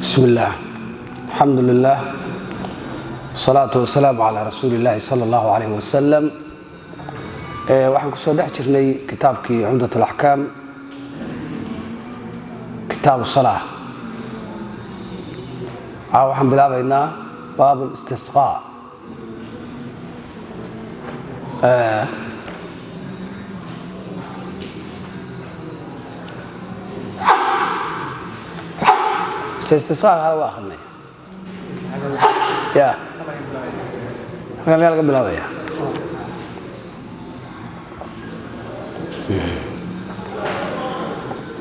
بسم الله الحمد لله والصلاة والسلام على رسول الله صلى الله عليه وسلم. waxaan ku soo dhex jirnay kitaabkii Umdatul Ahkam kitaab as-salaah. waxaan bilaabaynaa baab al-istisqa. istisqa hada waa akhrnay ya kan laga bilaabaya.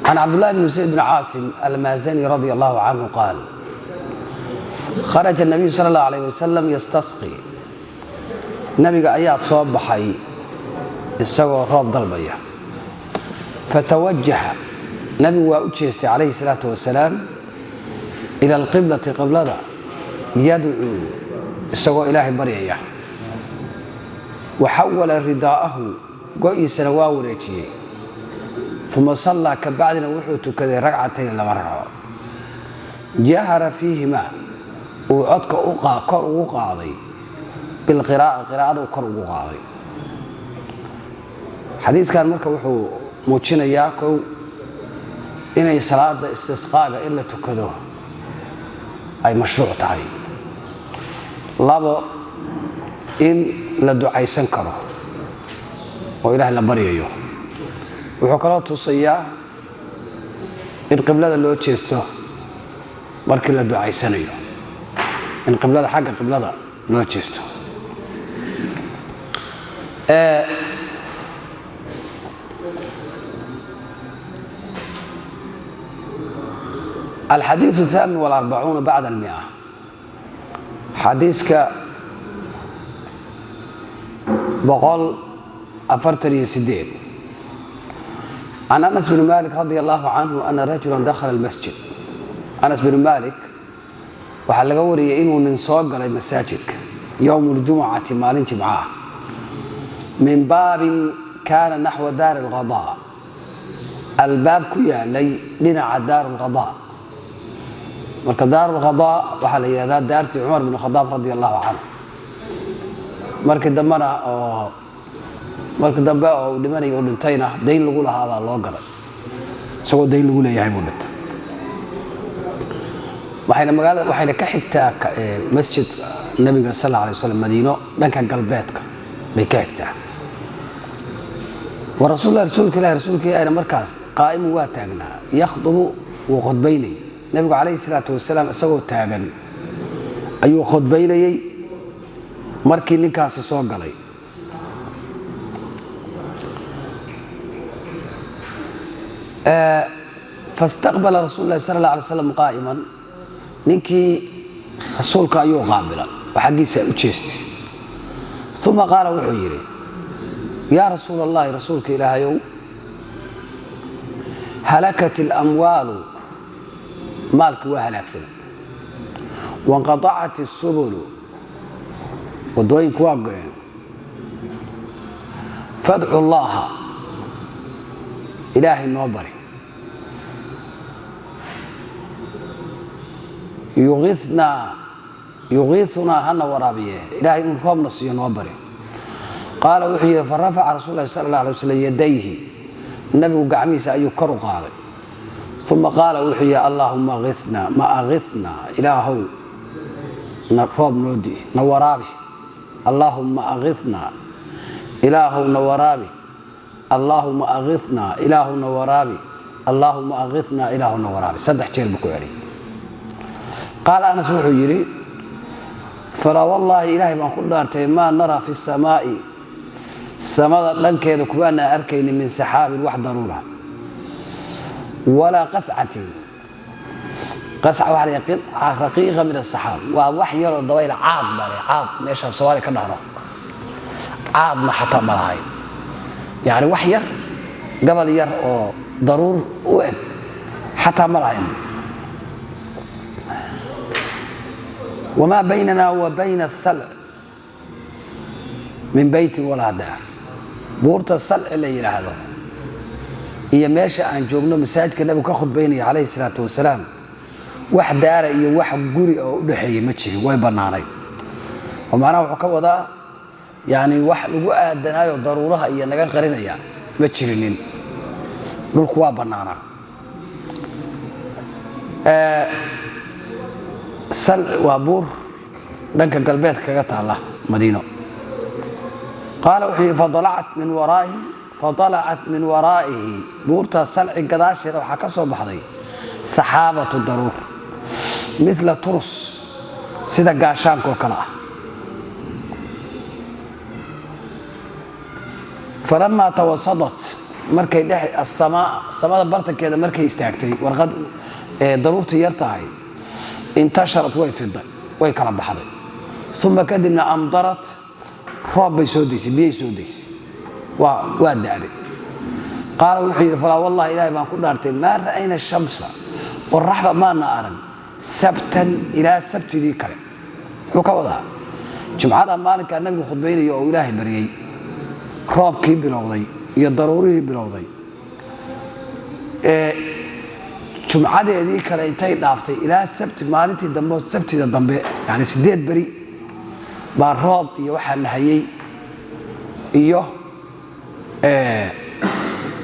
عن عبد الله بن زيد بن عاصم المازني رضي الله عنه قال: خرج النبي صلى الله عليه وسلم يستسقي. النبي ayaa soo baxay isagoo roob dalbaya. فتوجه النبي waa u jeestay عليه الصلاة والسلام إلى القبلة قبلة يدعو isagoo ilaahay baryaya. وحول رداءه go'isana waa wareejiyay. ثم صلى كبعدنا wuxuu tukaday ragcatayn laba ragco. jahara fiihima uu codka kor ugu qaaday qiraa'ada kor ugu qaaday. xadiiskan marka wuxuu muujinayaa kow inay salaada istisqaaga in la tukado ay mashruuc tahay. labo in la ducaysan karo oo ilaahay la baryayo. wuxuu kaloo tusayaa in qiblada loo jeesto markii la ducaysanayo, in qiblada xagga qiblada loo jeesto. الحديث الثامن والأربعون بعد المئة. حديثك بقول أفرتني سدين. عن أنس بن مالك رضي الله عنه أن رجلا دخل المسجد. أنس بن مالك waxaa laga wariyay inuu nin soo galay masaajidka يوم الجمعة maalin jimcaha min baabin kaana naxwa daar الغضاء. albaab ku yaalay dhinaca daar الغضاء. marka daar الغضاء waxaa la yiraahdaa daartii Umar bin Khattab radiyallahu anhu. markii dambe oo dhimanay oo dhintayna dayn lagu lahaa loo galay isagoo dayn lagu leeyahay buu dhintay. waxayna ka xigtaa masjid nabiga sallallahu alayhi wasallam Madiino dhanka galbeedka bay ka xigtaa. wa rasuulka ilaahay ayna markaas qaa'im waa taagnaa yakhdubu wa khudbaynay. nabigu alayhi salaatu wasalaam isagoo taagan ayuu khudbaynayay markii ninkaasi soo galay. فاستقبل رسول الله صلى الله عليه وسلم قائما. ninkii rasuulka ayuu qaabila xaqiisa u jeestay. ثم قال wuxuu yiri: يا رسول الله rasuulka ilaahayow هلكت الأموال maalku waa halaagsan. وانقطعت السبل wadooyinku waa go'een. فادعوا الله إلهي noo bari. يغيثنا هنا ورابيه إلهي إنه رب نصيه noo bari. قال وحي فرفع رسول الله صلى الله عليه وسلم يديه. النبي قعميس أيو كرو قاضي. ثم قال وحي اللهم أغثنا ما أغثنا إلهو رب نودي نورابي. اللهم أغثنا إلهو نورابي. اللهم أغثنا إله نورابي. اللهم أغثنا إله نورابي. صدح جير بكو علي. قال أنس وحو يري: فلا والله إلهي بان كل دارتي ما نرى في السماء السماء لنكيد كبانا أركين من سحاب الوحد ضرورة ولا قسعة وحده قطعة رقيقة من السحاب. ووحي يرى الضويل عاض باري عاض ميشا سوالي كنهرة عاض ما حتى ملاهي يعني وحير قبل ير ضرور وين حتى ملاهي. وما بيننا وبين السلع من بيت ولا دار. buurta salci la yiraahdo iyo meesha aan joogno masaajidka nabigu ka khudbaynaya calayhi salaatu wasalaam wax daara iyo wax guri oo u dhaxeeyay ma jirin way banaanay oo macnaha wuxuu ka wadaa yani wax lagu aadanaayo daruuraha iyo naga qarinaya ma jirinin dhulku waa banaanaa sal waa buur dhanka galbeed kaga taala madiino qaala wuxuu fadalacat min waraa'ihi buurta salci gadaasheeda waxaa ka soo baxday saxaabatu daruur mithla turus sida gaashaanka oo kale ah falamaa tawasadat markay samada bartankeeda markay istaagtay warqad daruurtii yar tahay intasharat way fiday way kala baxday uma kadibna amdarat roob bay soo daysay biyay soo daysay waa da'day qaala wuxuu yidhi falaa wallahi ilaahay baan ku dhaartay maa ra'ayna shamsa qoraxda maana arag sabtan ilaa sabtidii kale wuxuu ka wadaa jumcada maalinkaa nabigu khudbaynayo oo ilaahay baryey roobkii bilowday iyo daruurihii bilowday jumcadeedii kale intay dhaaftay ilaa sabti maalintii dambe oo sabtida dambe yani 8 beri baa roob iyo waxaa nahayey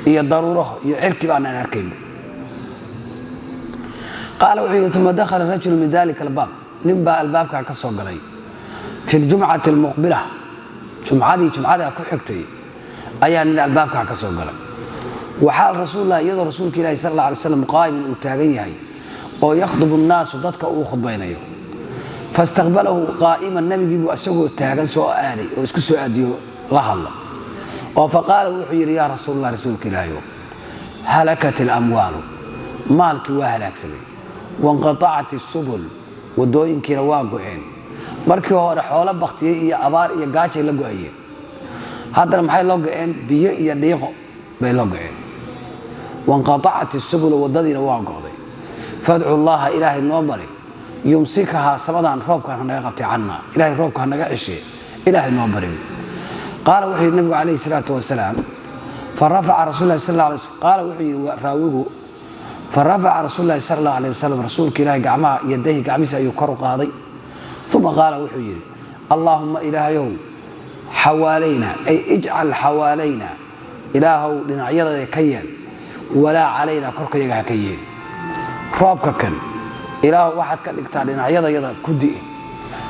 iyo daruuro iyo cirki baan arkayn qaala wuxuu thumma dakhala rajul min dhalika albaab nimba albaabka ka soo galay fi aljum'ati almuqbila jumcada ku xigtay ayaa nin albaabka ka soo galay waxaa rasuulullah iyadoo rasuulka ilaahay sallallahu alayhi wasallam qaa'iman uu taagan yahay oo yakhdubu an-naas dadka uu khudbaynayo fastaqbalahu qaa'iman nabigu asagoo taagan soo aaday oo isku soo aadiyo la hadla oo faqaala wuxuu yiri yaa rasuulullah rasuulka ilaahay halakat al-amwal maalki waa halaagsamay wanqata'at as-subul wadooyinkiina waa go'een markii hore xoolo baqtiyay iyo abaar iyo gaajay la go'ayeen haddana maxay loo go'een biyo iyo dhiiqo bay loo go'een wanqata'at as-subul wadadiina waa go'day fad'u allaha ilaahay noo bari yumsikaha samadan roobka naga qabtay canna ilaahay roobka naga cishay ilaahay noo bari qaala wuxuu nabigu calayhi salaatu wasalaam farafaca rasuulullaahi sallallahu alayhi wasallam qaala wuxuu raawigu farafaca rasuulullaahi sallallahu alayhi wasallam rasuulka ilaahay gacmaha yadayhi gacmihiisa ayuu kor u qaaday uma qaala wuxuu yiri allahumma ilaahayow xawaalayna ay ijcal xawaalayna ilaahow dhinacyada ka yeel walaa calayna korkayaga ha ka yeeli roobka kan ilaahow waxaad ka dhigtaa dhinacyadayada ku di'i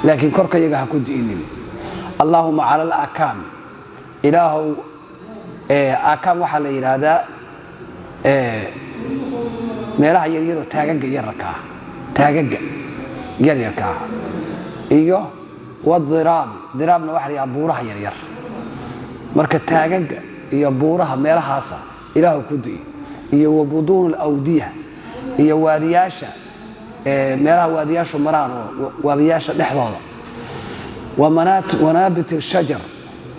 laakiin korkayaga ha ku di'inin allahumma cala al-akaam ilaahow akaam waxaa la yidhaahdaa meelaha yaryaroo taagaga yaryarka ah iyo wadiraabna waxa la yidhaha buuraha yaryar marka taagaga iyo buuraha meelahaasa ilaahow ku di'i iyo wabuduun alawdiya iyo waadiyaasha meelaha waadiyaashu maraan oo waadiyaasha dhexdooda wanaabit shajar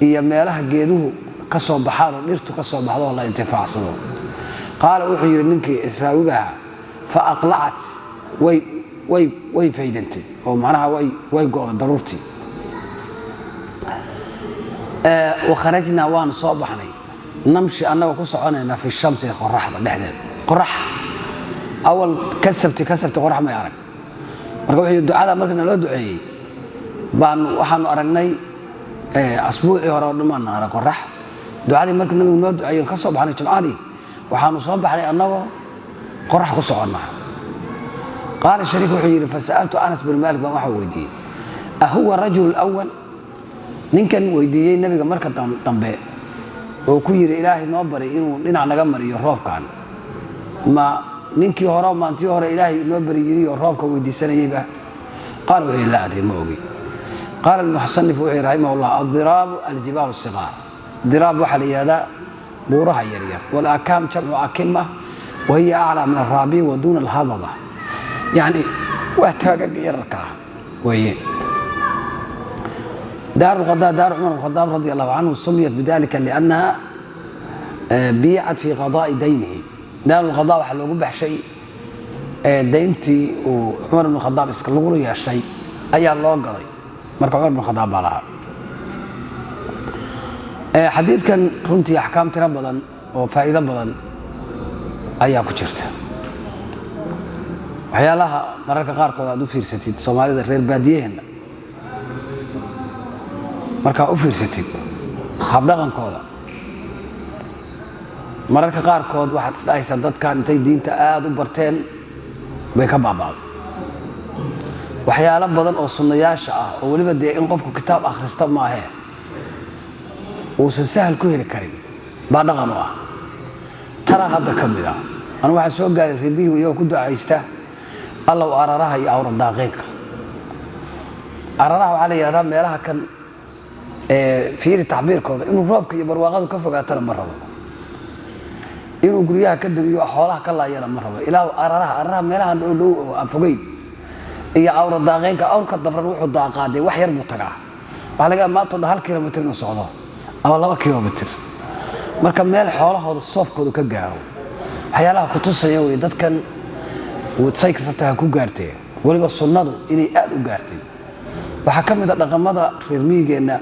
iyo meelaha geeduhu ka soo baxaan oo dhirtu ka soo baxdo oo la intifaacsado qaala wuxuu yiri ninkii israawigaha fa aqlacat way faydantay oo macnaha way go'day daruurtii وخرجنا وان صباحنا نمشي أنا وكسرنا في الشمس قرح لحظة قرح أول كسبت قرح ما يعرف مركب الدعاء مركنا له دعاء بان وحنا أرناي أسبوعي ورا ما نرى قرح دعاء مركنا له دعاء كسب عن الجمعة وحنا صباحنا أنا قرح كسرنا قال الشريك وحير فسألت أنس بن مالك ما حودي أهو الرجل الأول ninkan weydiiyay nabiga marka dambe oo ku yiri ilaahay noo bari inuu dhinac naga mariyo roobkan ma ninkii hore maantii hore ilaahay noo bari yiri oo roobka weydiisanayba qaal wuxuu la adri ma ogi qaal al-muhsanif wuxuu rahimahullah ad-dirab al-jibal as-sighar dirab waxa la yiraahdaa buuraha yaryar wal akam jamcu akima wa hiya a'la min ar-rabi wa dun al-hadaba yani waa taagaga yarka weeye دار القضاء دار عمر بن الخطاب رضي الله عنه سميت بذلك لأنها بيعت في قضاء دينه دار القضاء waxa loogu baxshay deyntii oo Umar ibn Khattab iska lagu yeeshay ayaa loo galay marka Umar ibn Khattab baa lahaa xadiiskan runtii ahkaam tira badan oo faa'iido badan ayaa ku jirta waxyaalaha mararka qaarkood aad u fiirsatid Soomaalida reer baadiyeena marka u fiirsatid hab dhaqankooda mararka qaarkood waxaad isdhaaysan dadkan intay diinta aad u barteen bay ka baabaaday waxyaalo badan oo sunnayaasha ah oo waliba in qofku kitaab akhrista ma aha uusan sahal ku heli karin baa dhaqan u ah tara hadda kamid ah anu waxa soo gaaray reebihi iyo ku ducaysta Allah u araraha iyo awra daaqeynka araraha waxa la yiraahdaa meelaha kan fiiri tacbiirkooda inuu roobka iyo barwaaqadu ka fogaatana ma rabo inuu guriyaha ka dabiyo xoolaha ka laayana ma rabo ilaa araraha meelaha dhow oo aan fogeyn iyo awra daaqeynka awrka dabran wuxuu daaqaaday wax yar buu tagaa waxa laga maato 1 kilomitir inuu socdo ama 2 kilomitir marka meel xoolahooda soofkooda ka gaaro waxyaalaha ku tusaya way dadkan wadsaykh rabtaa ku gaartay waliba sunnadu inay aad u gaartay waxa kamid ah dhaqamada reer miyigeena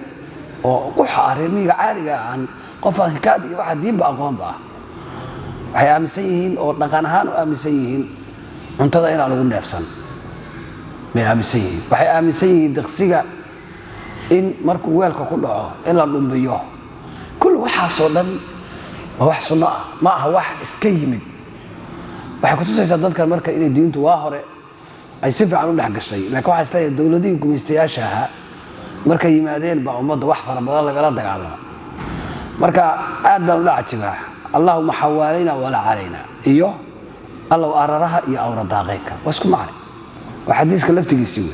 oo ku xaar miyiga caadiga aan qof aan kaad iyo waxa diinba aqoon ba waxay aaminsan yihiin oo dhaqan ahaan u aaminsan yihiin cuntada in lagu neefsan bay aaminsan yihiin waxay aaminsan yihiin daqsiga in markuu weelka ku dhaco in la dhumbiyo كل واحد صدّن وواحد صنّع معه واحد إسكيمد واحد كنت سيصدّق المركة إن الدين تواهرة أي سفر عنه لحق الشيء لكن واحد استيى الدولة دي يكون يستياشها مركة يمادين بقى مضى وحفر رمضان لك لا دقالها مركة آدنا ولا عتباه اللهم حوالينا ولا علينا إيوه الله أررها إيا أورا داغيك واسكو معي وحديث كان لفتك يسوي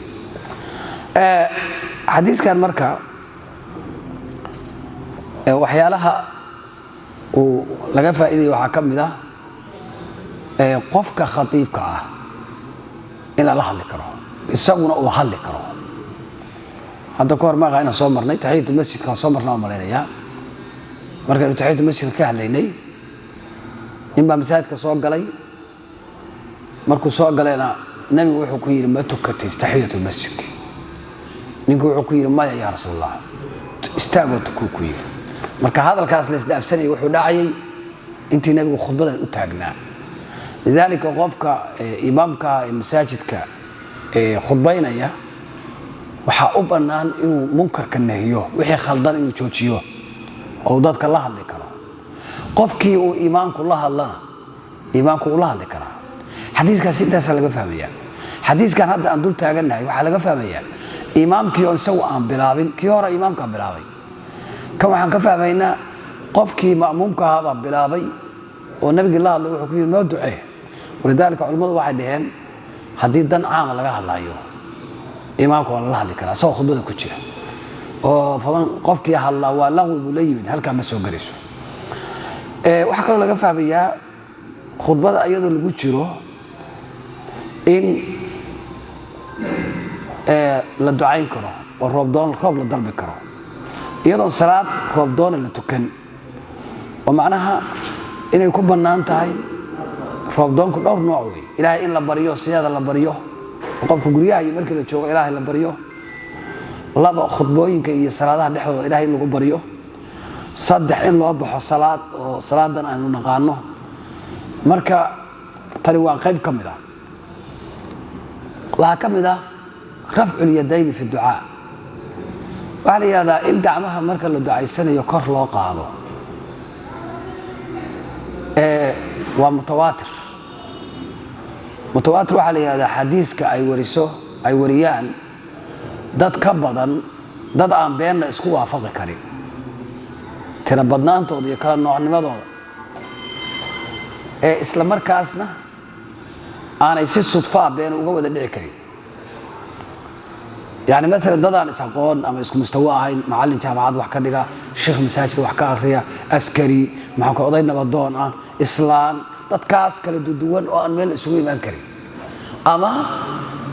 حديث كان مركة waxyaalaha oo laga faa'iideeyo waxa kamid ah qofka khatiibka ah in la hadli karo isaguna uu hadli karo hadda koor ma qaayna soo marnay tahiyatul masjidka soo marnaa maleynaya marka tahiyatul masjidka ka hadlaynay in baa masaajidka soo galay markuu soo galayna nabigu wuxuu ku yiri ma tukatay tahiyatul masjidka ninku wuxuu ku yiri ma ya rasuulullah istaago ku yiri marka hadalkaas la isdaafsanay wuxuu dhacay intii nabigu khudbada u taagnaa lidalika qofka imaamka masaajidka khudbaynaya waxa u banaan inuu munkarka nahiyo wixii khaldan inuu joojiyo oo dadka la hadli karo qofkii uu imaamku la hadlana imaamku uu la hadli karo xadiiskaas intaas laga fahmaya xadiiskan hadda aan dul taaganahay waxa laga fahmaya imaamkii oo isagu aan bilaabin kii hore imaamka bilaabay كم عن كفى بينا قفكي مأمومك هذا بلابي والنبي الله اللي وحكي له دعاء ولذلك علماء واحد هن حديث دن عام لقى الله يو إمامك والله اللي كلا سو خبره كتير فمن قفكي الله والله بلي من هل كان مسوق ريسو وحكى له كفى بيا خطبة أيضا اللي كتيره إن للدعاء كره والرمضان الخوف للضرب كره iyadoo salaad roobdoon la tukan oo macnaha inay ku banaan tahay roobdoonku dhowr nooc way ilaahay in la bariyo siyada la bariyo qofka guriyaha iyo markii la joogo ilaahay la bariyo laba khudbooyinka iyo salaadaha dhexdooda ilaahay lagu bariyo saddex in loo baxo salaad oo salaadan aanu naqaano marka tani waa qayb kamid ah waxa kamid ah raf'ul yadayn fi ducaa وعلى هذا إن دعمها مركز الدعاء السنة يكر له قاضو ومتواتر وعلى هذا حديث كأي ورثه أي وريان دad ka badan dad aan beenna isku waafaqi karin tira badnaantooda iyo kala noocnimadooda isla markaasna aanay si sudfa been uga wada dhici karin يعني مثلا دادان اسقون اما اسكو مستوى اهين معلم جامعات wax ka dhiga sheekh masaajid wax ka akhriya askari maxaa ka oday nabadoon ah islaan dadkaas kala duwan oo aan meel isugu iman karin ama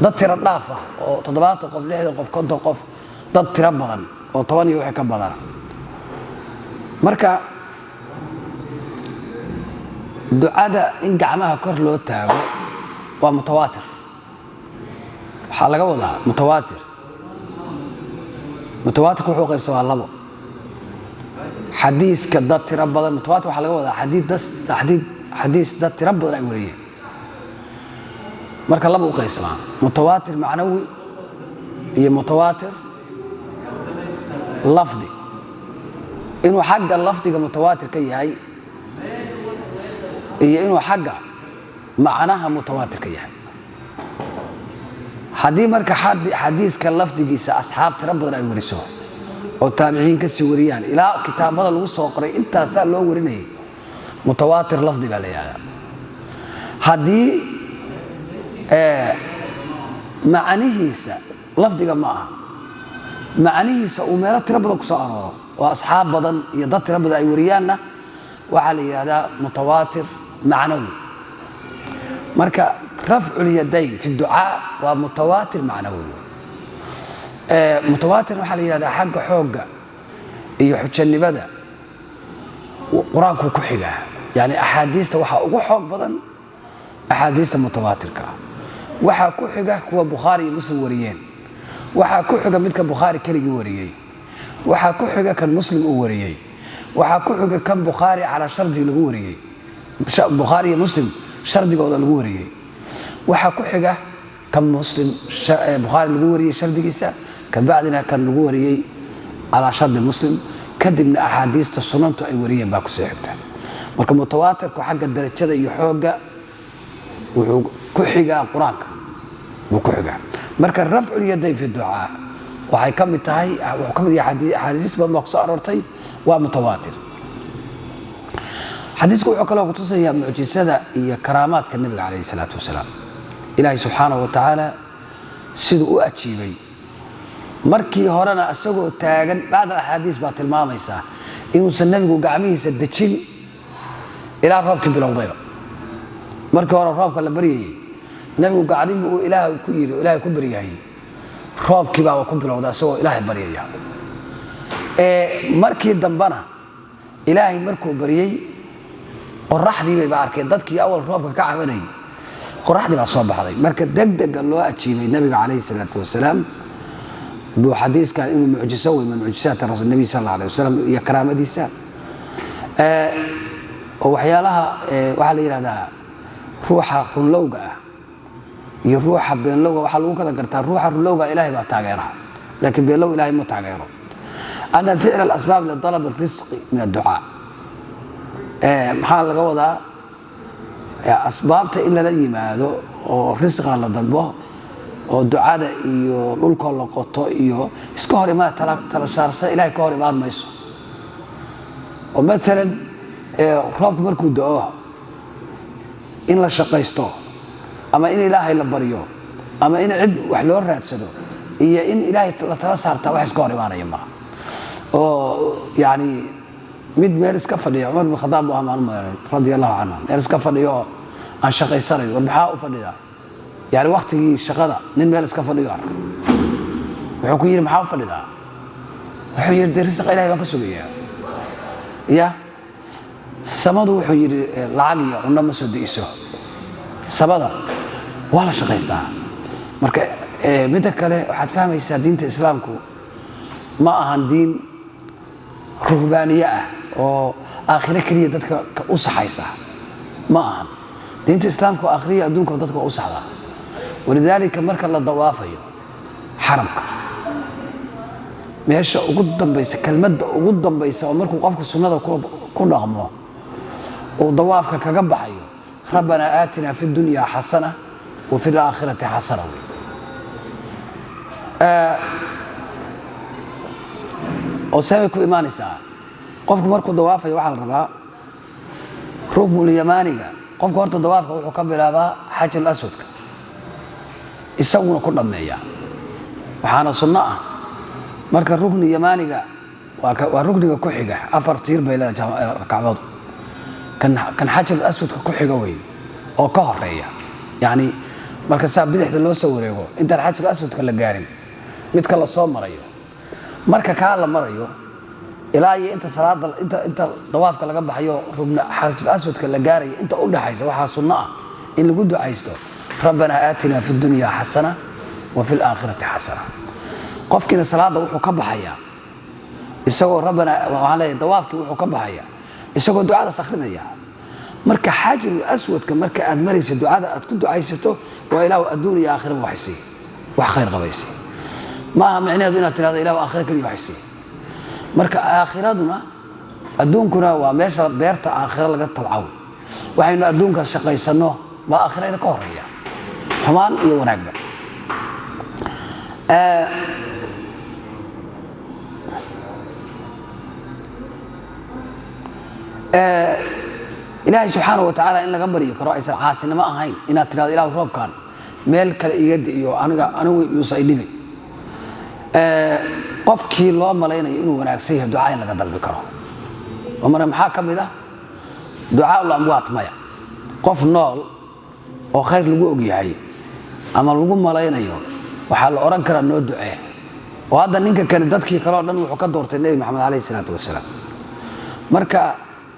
dad tira dhaaf ah oo 70 qof 60 qof 50 qof dad tira badan oo 10 iyo wax ka badan marka ducada in gacmaha kor loo taago waa mutawaatir waxa laga wadaa mutawaatir متواتر وحو قيب سوال لبو حديث كدات ترى بدل متواتر waxa laga wadaa xadiid xadiis dad tiro badan ay wariyeen marka laba u qaybsamaa mutawaatir macnawi iyo mutawaatir lafdi inuu xagga lafdiga mutawaatir ka yahay iyo inuu xagga macnaha mutawaatir ka yahay haddii marka xadiiska lafdigiisa asxaab tiro badan ay wariso oo taabiciin ka sii wariyaan ilaa kitaabada lagu soo qoray intaasaa loo warinayay mutawaatir lafdiga la yidhaahdaa haddii macnihiisa lafdiga ma aha macnihiisa uu meelo tiro badan ku soo arooro oo asxaab badan iyo dad tiro badan ay wariyaanna waxaa la yidhaahdaa mutawaatir macnawi marka rafcu lyadayn fi ducaa waa mutawaatir macnawi mutawaatir waxaa la yidhahdaa xagga xoogga iyo xujanimada qur-aanku ku xigaa yani axaadiista waxaa ugu xoog badan axaadiista mutawaatirka ah waxaa ku xiga kuwa bukhaari iyo muslim wariyeen waxaa ku xiga midka bukhaari keligii wariyey waxaa ku xiga kan muslim uu wariyey waxaa ku xiga kan bukhaari calaa shardi lagu wariyey bukhaari iyo muslim shardigooda lagu wariyey waxaa ku xiga kan muslim bukhaari lagu wariyey shardigiisa kabacdina kan lagu wariyey calaa shardi muslim kadibna axaadiista sunantu ay wariyeen baa kusoo xigta marka mutawaatirku xagga darajada iyo xoogga wuxuu ku xigaa qur-aanka wuu ku xigaa marka rafcu lyadayn fi ducaa waxay ka mid tahay wuxuu ka mid yahay axaadiis badan baa kusoo aroortay waa mutawaatir xadiisku wuxuu kaloo kutusayaa mucjisada iyo karaamaadka nabiga calayhi salaatu wasalaam ilaahay subxaanahu wa tacaala siduu u ajiibay markii horena isagoo taagan bacda axaadiis baa tilmaamaysaa inuusan nabigu gacmihiisa dejin ilaa roobkii bilowdayba markii hore roobka la baryayey nabigu gacdinbu uu ilaahay ku yidhi ilaahay ku baryayay roobkii baa ku bilowda isagoo ilaahay baryaya markii dambana ilaahay markuu baryey qoraxdii bay arkeen dadkii awal roobka ka cabanayay qoraxdii baa soo baxday marka degdega loo ajiibay nabiga calayhi salaatu wasalaam buu xadiiskan inuu mucjiso wey min mucjisaati rasuul nabi sal alla alayh wasalam iyo karaamadiisa oo waxyaalaha waxaa la yidhahdaa ruuxa runlowga ah iyo ruuxa beenlowga waxaa lagu kala gartaa ruuxa runlowga ilaahay baa taageera laakiin beenlow ilaahay ma taageero ana ficl alasbaab litalab risqi min adducaa maxaa laga wadaa asbaabta in lala yimaado oo risqa la dalbo oo ducada iyo dhulkoo la qoto iyo iska hor imaad tala saarsa ilahay ka hor imaan mayso oo maalan roobku markuu da'o in la shaqaysto ama in ilaahay la baryo ama in cid wax loo raadsado iyo in ilaahay la tala saartaa wax iska hor imaanaya maaha oo yani mid meel iska fadhiya cumar bin khadaab buu amaan maray radia allahu canhu meel iska fadhiyo oo aan shaqaysanayn war maxaa u fadhidaa yani waktigii shaqada nin meel iska fadhiyo arka wuxuu ku yidhi maxaa u fadhidaa wuxuu yidhi dee risqa ilahay baan ka sugayaa ya samadu wuxuu yidhi lacag iyo cunno ma soo di'iso samada waa la shaqaystaa marka midda kale waxaad fahmaysaa diinta islaamku ma ahan diin ruhbaaniye ah oo aakhiro keliya dadka u saxaysa ma ahan diinta islaamku aakhiriya adduunka dadka waa u saxdaa walidaalika marka la dawaafayo xaramka meesha ugu dambaysa kelmadda ugu dambaysa oo markuu qofka sunnada ku dhaqmo uu dawaafka kaga baxayo rabbanaa aatinaa fi dunya xasana wa fi laakhirati xasana oo sabay ku imaanaysaa qofku markuu dawaafayo waxaa la rabaa ruknulyamaaniga qofka horta dawaafka wuxuu ka bilaabaa xaj alaswadka isaguna ku dhammeeya waxaana sunno ah marka rukni yamaaniga waa rukniga ku xiga 4 tiir bay leedahay kacbadu kan xaj alaswadka ku xiga wey oo ka horeeya yani marka saa bidixda loo soo wareego intaan xaj alaswadka la gaarin midka la soo marayo marka kaa la marayo ilaa iyo inta salaada inta dawaafka laga baxayo rubna xaj alaswadka la gaarayo inta u dhaxaysa waxaa sunno ah in lagu ducaysto rabbanaa aatinaa fi dunya xasana wa fi laakhirati xasana qofkiina salaada wuxuu ka baxayaa isagoo rabbanaa waxaan leeyahay dawaafkii wuxuu ka baxayaa isagoo ducadaas akhrinaya marka xaajir aswadka marka aad marayso ducada aad ku ducaysato waa ilaahu adduun iyo aakhira waxaysi wax khayr qabaysi ma aha macnaheedu inaad tiraahdo ilaahu aakhira kaliya waxaysi marka aakhiraduna adduunkuna waa meesha beerta aakhira laga tabcaw waxaynu adduunka shaqaysano waa aakhirada ka horeeya xumaan iyo wanaagba ilaahay subxaanahu wa tacaala in laga baryo karo aysan caasinimo ahayn inaad tiraahdo ilaahu roobkan meel kale iga di'iyo anigu yuusa i dhibin qofkii loo malaynayo inuu wanaagsan yahay ducaa in laga dalbi karo oo marka maxaa ka mid ah ducaa lamwaat maya qof nool oo khayr lagu og yahay ama lagu malaynayo waxaa la oran karaa noo ducee oo hadda ninka kale dadkii kale oo dhan wuxuu ka doortay nebi maxamed calayhi salaatu wasalaam marka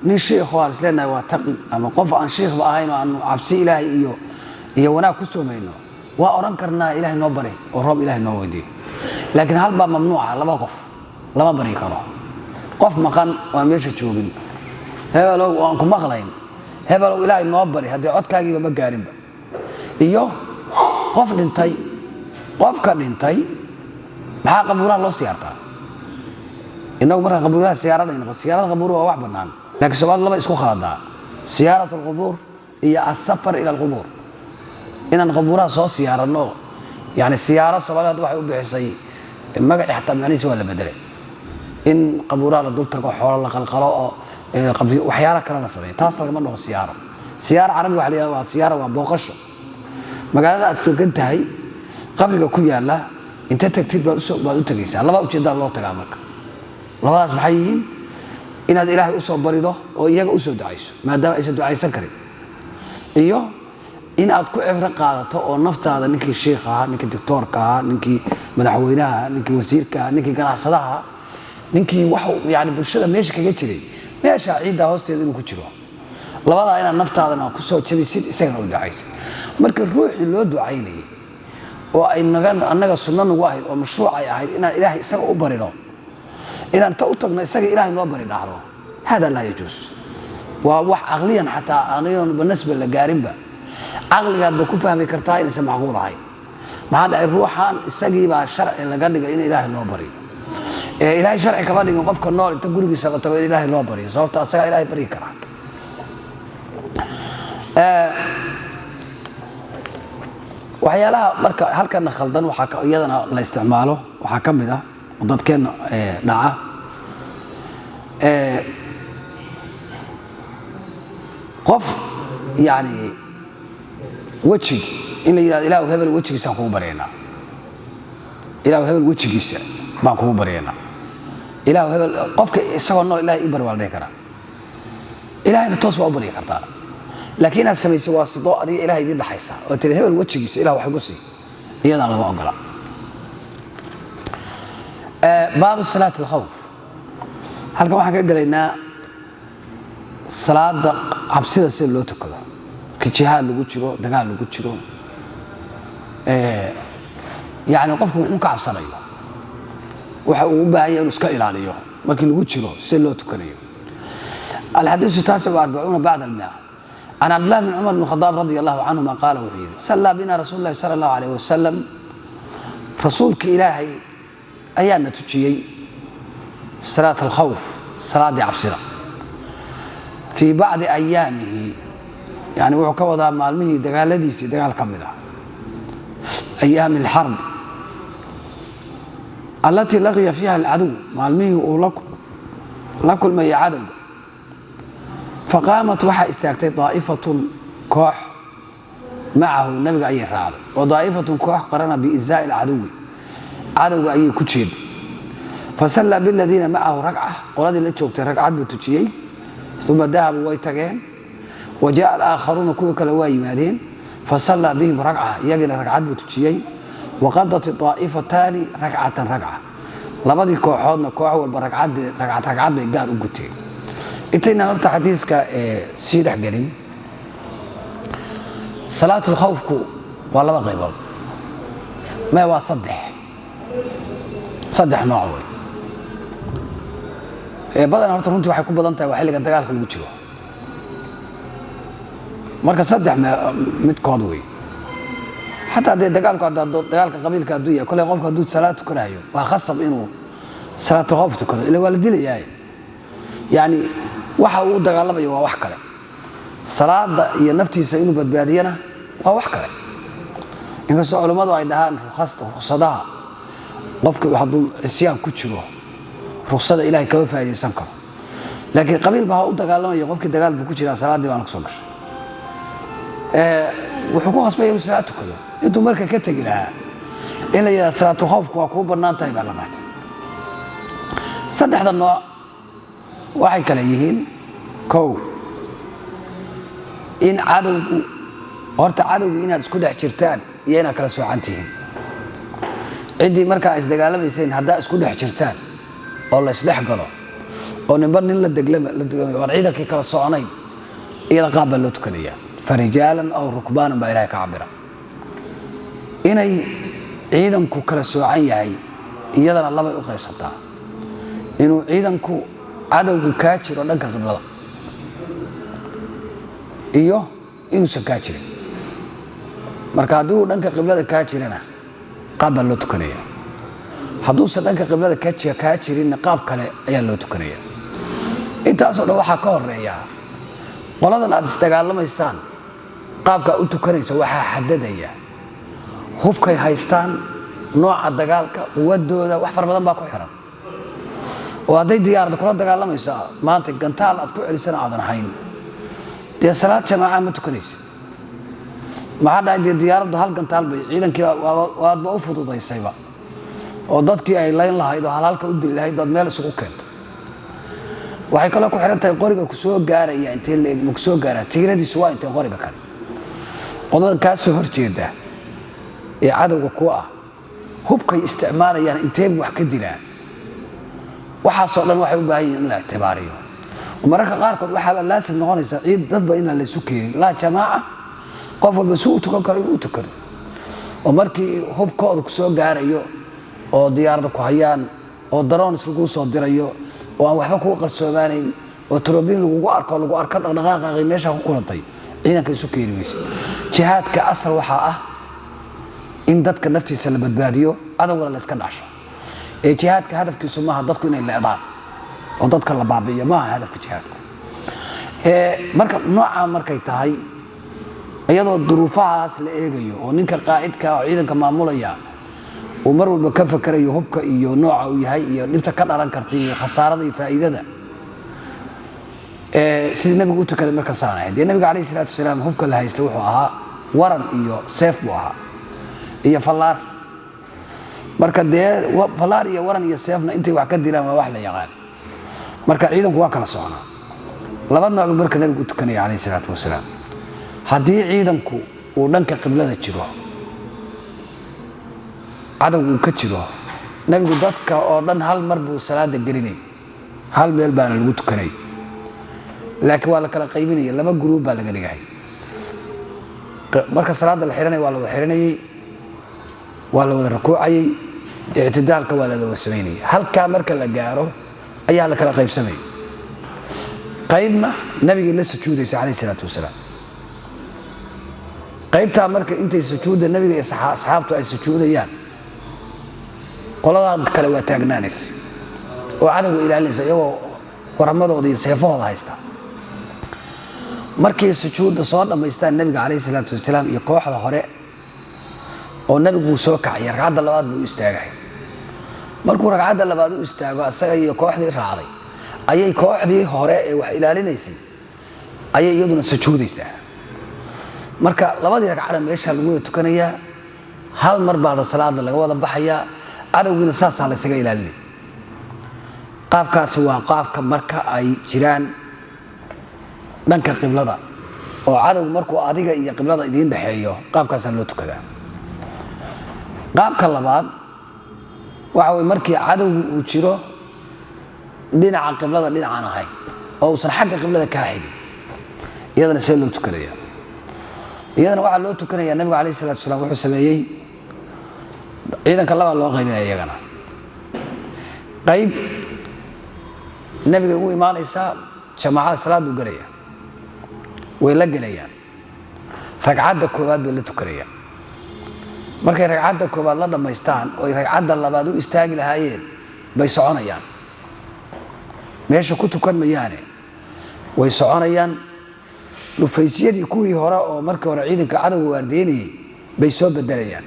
nin sheekh oo isleenahay waa taqi ama qof aan sheekhba ahayn oo aan cabsi ilaahay iyo wanaag ku soomayno waa oran karnaa ilaahay noo bari oo roob ilaahay noo weydiiyo laakiin hal baa mamnuuca laba qof lama bari karo qof maqan waa meesha joogin hebelow aan ku maqlayn hebelow ilaahay noo bari haddii codkaagiiba ma gaarinba iyo qof dhintay qofka dhintay maxaa qabuuraha loo siyaartaa innagu marka qabuuraha siyaaradayno siyaarada qabuuraha waa wax bannaan laakiin Soomaali laba isku khaladaa siyaaratu alqubuur iyo as-safar ila alqubuur inaan qabuuraha soo siyaarano yani siyaaro Soomaaliyeed waxay u bixisay magac xataa macnihiisa waa la bedelay in qabuuraha la dul tago xoolo la qalqalo oo waxyaalo kale la sameeyo taas lagama dhaho siyaaro siyaaro carabi waxa la yiraahdaa siyaaro waa booqasho magaalada aad togan tahay qabriga ku yaala inta tagtid baad u tagaysaa laba ujeedada loo tagaa marka labadaas maxay yihiin inaad ilaahay u soo barido oo iyaga u soo ducayso maadaama aysan ducaysan karin iyo in aad ku cibro qaadato oo naftaada ninkii sheekha ahaa ninkii doctorka ahaa ninkii madaxweynaha ninkii wasiirka ninkii ganacsadaha ninkii wax yani bulshada meesha kaga jiray meesha ciidda hoosteeda inuu ku jiro labadaa inaad naftaadana ku soo jabisid isagana u ducaysid marka ruuxii loo ducaynayay oo ay annaga sunno nagu ahayd oo mashruuc ay ahayd inaan ilaahay isaga u barino inaan ta u tagno isaga ilaahay noo bari dhahdo hada laa yajuus waa wax caqliyan xataa aanayoon banasba la gaarinba caqligaadba ku fahmi kartaa inaysan macquul ahayn maxaa dhacay ruuxaan isagii baa sharci laga dhigay in ilaahay loo bariyo ilaahay sharci kama dhigin qofka nool inta gurigiisa la tago in ilaahay loo bariyo sababta asagaa ilaahay baryi karaa waxyaalaha marka halkana khaldan waxaa iyadana la isticmaalo waxaa ka mid ah dadkeena dhaca qof yani wajig in la yiraahdo ilaahu hebel wajigiisa kugu bareena ilaahu hebel wajigiisa baan kugu bareena ilaahu hebel qofka isagoo nool ilaahay i bar waa la dhihi karaa ilaahayna toos waa u baryi kartaa laakiin inaad samayso waa sidoo adiga ilaahay idin dhaxaysa oo tiri hebel wajigiisa ilaah wax igu sii iyadaan lama ogola baabu salaat alkhawf halkan waxaan ka gelaynaa salaada cabsida sida loo tukado ka jihaad lagu jiro dagaal lagu jiro yani qofku wuxuu ka cabsanayo waxa uu u baahan yahay inuu iska ilaaliyo markii lagu jiro sida loo tukanayo الحديث 49 بعد المئة عن عبد الله بن عمر بن الخطاب رضي الله عنهما قال وحيد صلى بنا رسول الله صلى الله عليه وسلم رسولك إلهي أيانا تجيي صلاة الخوف صلاة عبسرة في بعض أيامه يعني وعكوضا مالمه دقال لديسي دقال كمدا أيام الحرب التي لقي فيها العدو مالمه لكل ما يعدو فقامت وحا استاكتي طائفة كوح معه النبي أي رعب وطائفة كوح قرنا بإزاء العدو عدو أي كتشيد فسلى بالذين معه ركعة قرد اللي تشوكت ركعة بتشيي ثم ذهبوا ويتقين وجاء الآخرون كوك الواي مادين فصلى بهم ركعة يجل ركعة بتشيي وقضت الطائفتان ركعة لبدي كوحودنا كوح والبركعات ركعات بيقدر وقتين intayna horta xadiiska sii dhex gelin salaatul khawfku waa laba qaybood ma waa saddex nooc way badan horta runtii waxay ku badan tahay xilliga dagaalka lagu jiro marka saddex midkood way حتى هذا دجالك قبيل كادوية كل يوم كادوت صلاة كرايو وخاصة إنه صلاة الخوف تكون اللي والدي لي يعني waxa uu dagaalamayo waa wax kale salaada iyo naftiisa inuu badbaadiyana waa wax kale inkastoo culimadu ay dhahaan ruqsadaha qofka hadduu isyaan ku jiro ruqsada ilaahay ka faa'iideysan karo laakiin qabiil baa u dagaalamayo qofkii dagaal buu ku jira salaadii baan ku soo gashay wuxuu ku qasbay inuu salaad tukado intuu marka ka tagi lahaa in la yiraahdo salaatu khawfku waa ku bannaan tahay baa la qaatay saddexda nooc waxay kala yihiin kow in cadowgu horta cadowgu inaad isku dhex jirtaan iyo inaad kala soocan tihiin cidii markaa is dagaalamayeen haddaa isku dhex jirtaan oo la isdhex galo oo ninba nin la deglama war ciidankii kala soconayn iyada qaab baa loo tukanaya farijaalan aw rukbaanan baa ilaahay ka cabira inay ciidanku kala soocan yahay iyadana labay u qaybsataa inuu ciidanku cadowgu kaa jiro dhanka qiblada iyo inuusan kaa jirin marka hadduu dhanka qiblada kaa jirana qaab baa loo tukanaya hadduusan dhanka qiblada kaa jirinna qaab kale ayaa loo tukanaya intaasoo dhan waxaa ka horeeya qoladan aad isdagaalamaysaan qaabkaa u tukanaysa waxaa xadadaya hubkay haystaan nooca dagaalka quwadooda wax fara badan baa ku xiran oo hadday diyaarad kula dagaalamaysa maanta gantaal aad ku celisana aadan hayn dee salaad jamaaca ma tukanaysid maxaa dhacay diyaaraddu hal gantaal bay ciidankii waadba u fududaysayba oo dadkii ay layn lahayd oo halhalka u dili lahayd baad meel isugu keentay waxay kaloo ku xiran tahay qoriga ku soo gaaraya intee leeg ma ku soo gaaraa tiiradiisu waa intee qoriga kale qododan kaa soo horjeeda ee cadowga ku ah hubkay isticmaalayaan intee wax ka dilaan waxaasoo dhan waxay u baahan yihiin in la ictibaariyo mararka qaarkood waxaa laasim noqonaysa ciid dadba in la isu keenin laa jamaaca qof walba suu u tukan karo inuu u tukado oo markii hubkooda ku soo gaarayo oo diyaarada ku hayaan oo drones lagu soo dirayo oo aan waxba ku qarsoomaanayn oo trobiin lagu arko dhaqdhaqaaqay meesha ku kulantay ciidanka isu keenaysa jihaadka asal waxa ah in dadka naftiisa la badbaadiyo adaguna la iska dhaasho ee jihaadka hadafkiisu maaha dadku inay leedaan oo dadka la baabi'iyo maaha hadafka jihaadku marka nooca markay tahay iyadoo duruufahaas la eegayo oo ninka qaacidka oo ciidanka maamulaya uu mar walba ka fakarayo hubka iyo nooca uu yahay iyo dhibta ka dhalan karta iyo khasaarada iyo faa'iidada sidii nabigu u tukaday marka saanahay dee nabiga calayhi salaatu wasalaam hubka la haysta wuxuu ahaa waran iyo seef buu ahaa iyo fallaar marka dee fallaar iyo waran iyo seefna intay wax ka dilaan waa wax la yaqaan marka ciidanku waa kala soconaa laba nooc buu marka nabigu u tukanaya calayhi salaatu wasalaam haddii ciidanku uu dhanka qiblada jiro cadowgu ka jiro nabigu dadka oo dhan hal mar buu salaada gelinay hal meel baana lagu tukanay laakiin waa la kala qaybinaya laba guruub baa laga dhigay marka salaada la xiranay waa la wada xiranayay waa la wada rukuucayay ictidaalka waa la wada sameynayay halkaa marka la gaaro ayaa la kala qaybsamay qaybna nabigii la sujuudaysa calayhi salaatu wasalaam qaybtaa marka intay sujuudda nabiga iyo asxaabtu ay sujuudayaan qolada kale waa taagnaanaysa oo cadowga ilaalinaysa iyagoo waramadooda iyo seefahooda haysta markii sujuudda soo dhammaystaan nabiga calayhi salaatu wasalaam iyo kooxda hore oo nabigu soo kacay ragcadda labaad buu istaagay markuu ragcadda labaad u istaago asaga iyo kooxdii raacday ayay kooxdii hore ee wax ilaalinaysay ayay iyaduna sujuudaysaa marka labadii ragcada meesha lagu wada tukanayaa hal mar baa salaada laga wada baxayaa cadowgiina saasaa la isaga ilaalinaya qaabkaasi waa qaabka marka ay jiraan dhanka qiblada oo cadowgu markuu adiga iyo qiblada idiin dhexeeyo qaabkaasaa loo tukadaa qaabka labaad waxa way markii cadowgu uu jiro dhinaca qiblada dhinacaan ahayn oo uusan xagga qiblada kaa xigin iyadana see loo tukanaya iyadana waxaa loo tukanayaa nabiga calayhi salaatu wasalaam wuxuu sameeyey ciidanka labaa loo qaybinaya iyagana qayb nabiga ugu imaanaysaa jamaacada salaadu galaya way la gelayaan ragcadda koowaad bay la tukanayaan markay ragcadda koowaad la dhamaystaan oo ragcadda labaad u istaagi lahaayeen bay soconayaan meesha ku tukan mayaane way soconayaan dhufaysyadii kuwii hore oo markii hore ciidanka cadowga waardeynayay bay soo bedelayaan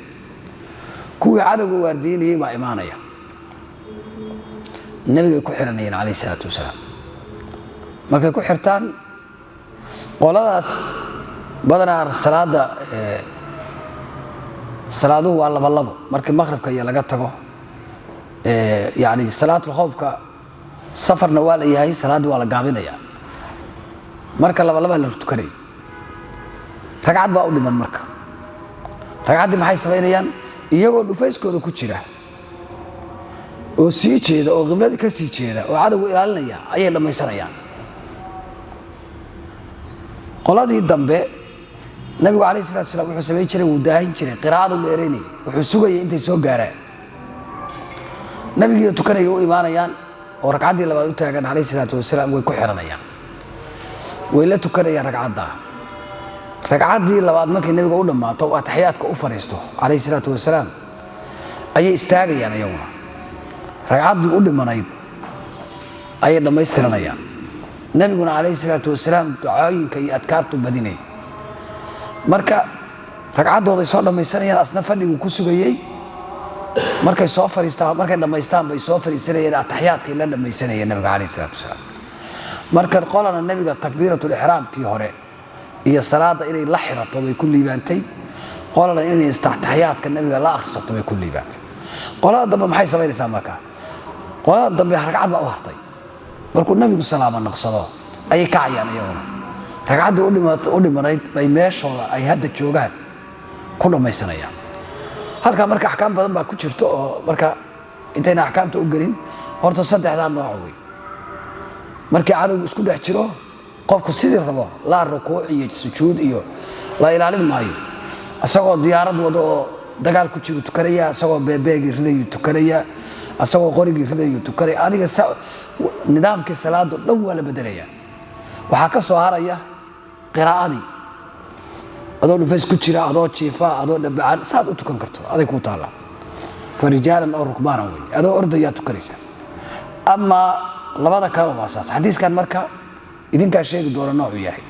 kuwii cadowga waardeynayay baa imaanaya nabigay ku xiranayeen calayhi salaatu wasalaam markay ku xirtaan qoladaas badanaa salaaduhu waa labo markii maqribka iyo laga tago yani salaatul khawfka safarna waa la yahay salaadda waa la gaabinaya marka laba la tukanay ragcad baa u dhiman marka ragcaddii maxay samaynayaan iyagoo dhufayskooda ku jira oo sii jeeda oo qibladii ka sii jeeda oo cadowga ilaalinaya ayay dhammaysanayaan qoladii dambe nabigu calayhi salaatu wasalaam wuxuu samayn jiray wuu daahin jiray qiraa'adu dheeraynay wuxuu sugayay intay soo gaaraan nabigiiyo tukanaya u imaanayaan oo ragcaddii labaad u taagan calayhi salaatu wasalaam way ku xiranayaan way la tukanayaan ragcaddii labaad markay nabiga u dhammaato oo ataxiyaadka u fadhiisto calayhi salaatu wasalaam ayay istaagayaan iyaguna ragcaddii u dhimanayd ayay dhammaystiranayaan nabiguna calayhi salaatu wasalaam ducooyinka iyo adkaartu badinay marka ragcaddooday soo dhammaysanayaan asna fadhiguu ku sugayey markay soo fariistaan markay dhammaystaan bay soo fariisanayeen ataxiyaadkay la dhammaysanayeen nabiga calayhi salaatu wasalaam marka qolana nabiga takbiiratul ihraamkii hore iyo salaada inay la xirato bay ku liibaantay qolana inay taxiyaadka nabiga la akhrisato bay ku liibaantay qolada dambe maxay samaynaysaa marka qolada dambe ragcad baa u hartay markuu nabigu salaamo naqsado ayay kacayaan iyaguna ragcaddii u dhimanayd bay meeshooda ay hadda joogaan ku dhammaysanayaan halkaa marka axkaam badan baa ku jirto oo marka intayna axkaamta u gelin horta saddexdaa nooc wey markii cadowgu isku dhex jiro qofku sidii rabo laa rukuuc iyo sujuud iyo la ilaalin maayo isagoo diyaarad wado oo dagaal ku jiro tukanaya isagoo beebeegii ridayu tukanaya isagoo qorigii ridayu tukanaya aniga nidaamkii salaada dhan waa la bedelaya waxaa ka soo haraya qiraa'adii adoo dhufays ku jira adoo jiifa adoo dhabacaan saad u tukan karto aday ku taala farijaalan aw rukbaanan wey adoo ordayaa tukanaysa ama labada kale waa saas xadiiskan marka idinkaa sheegi doona noocuu yahay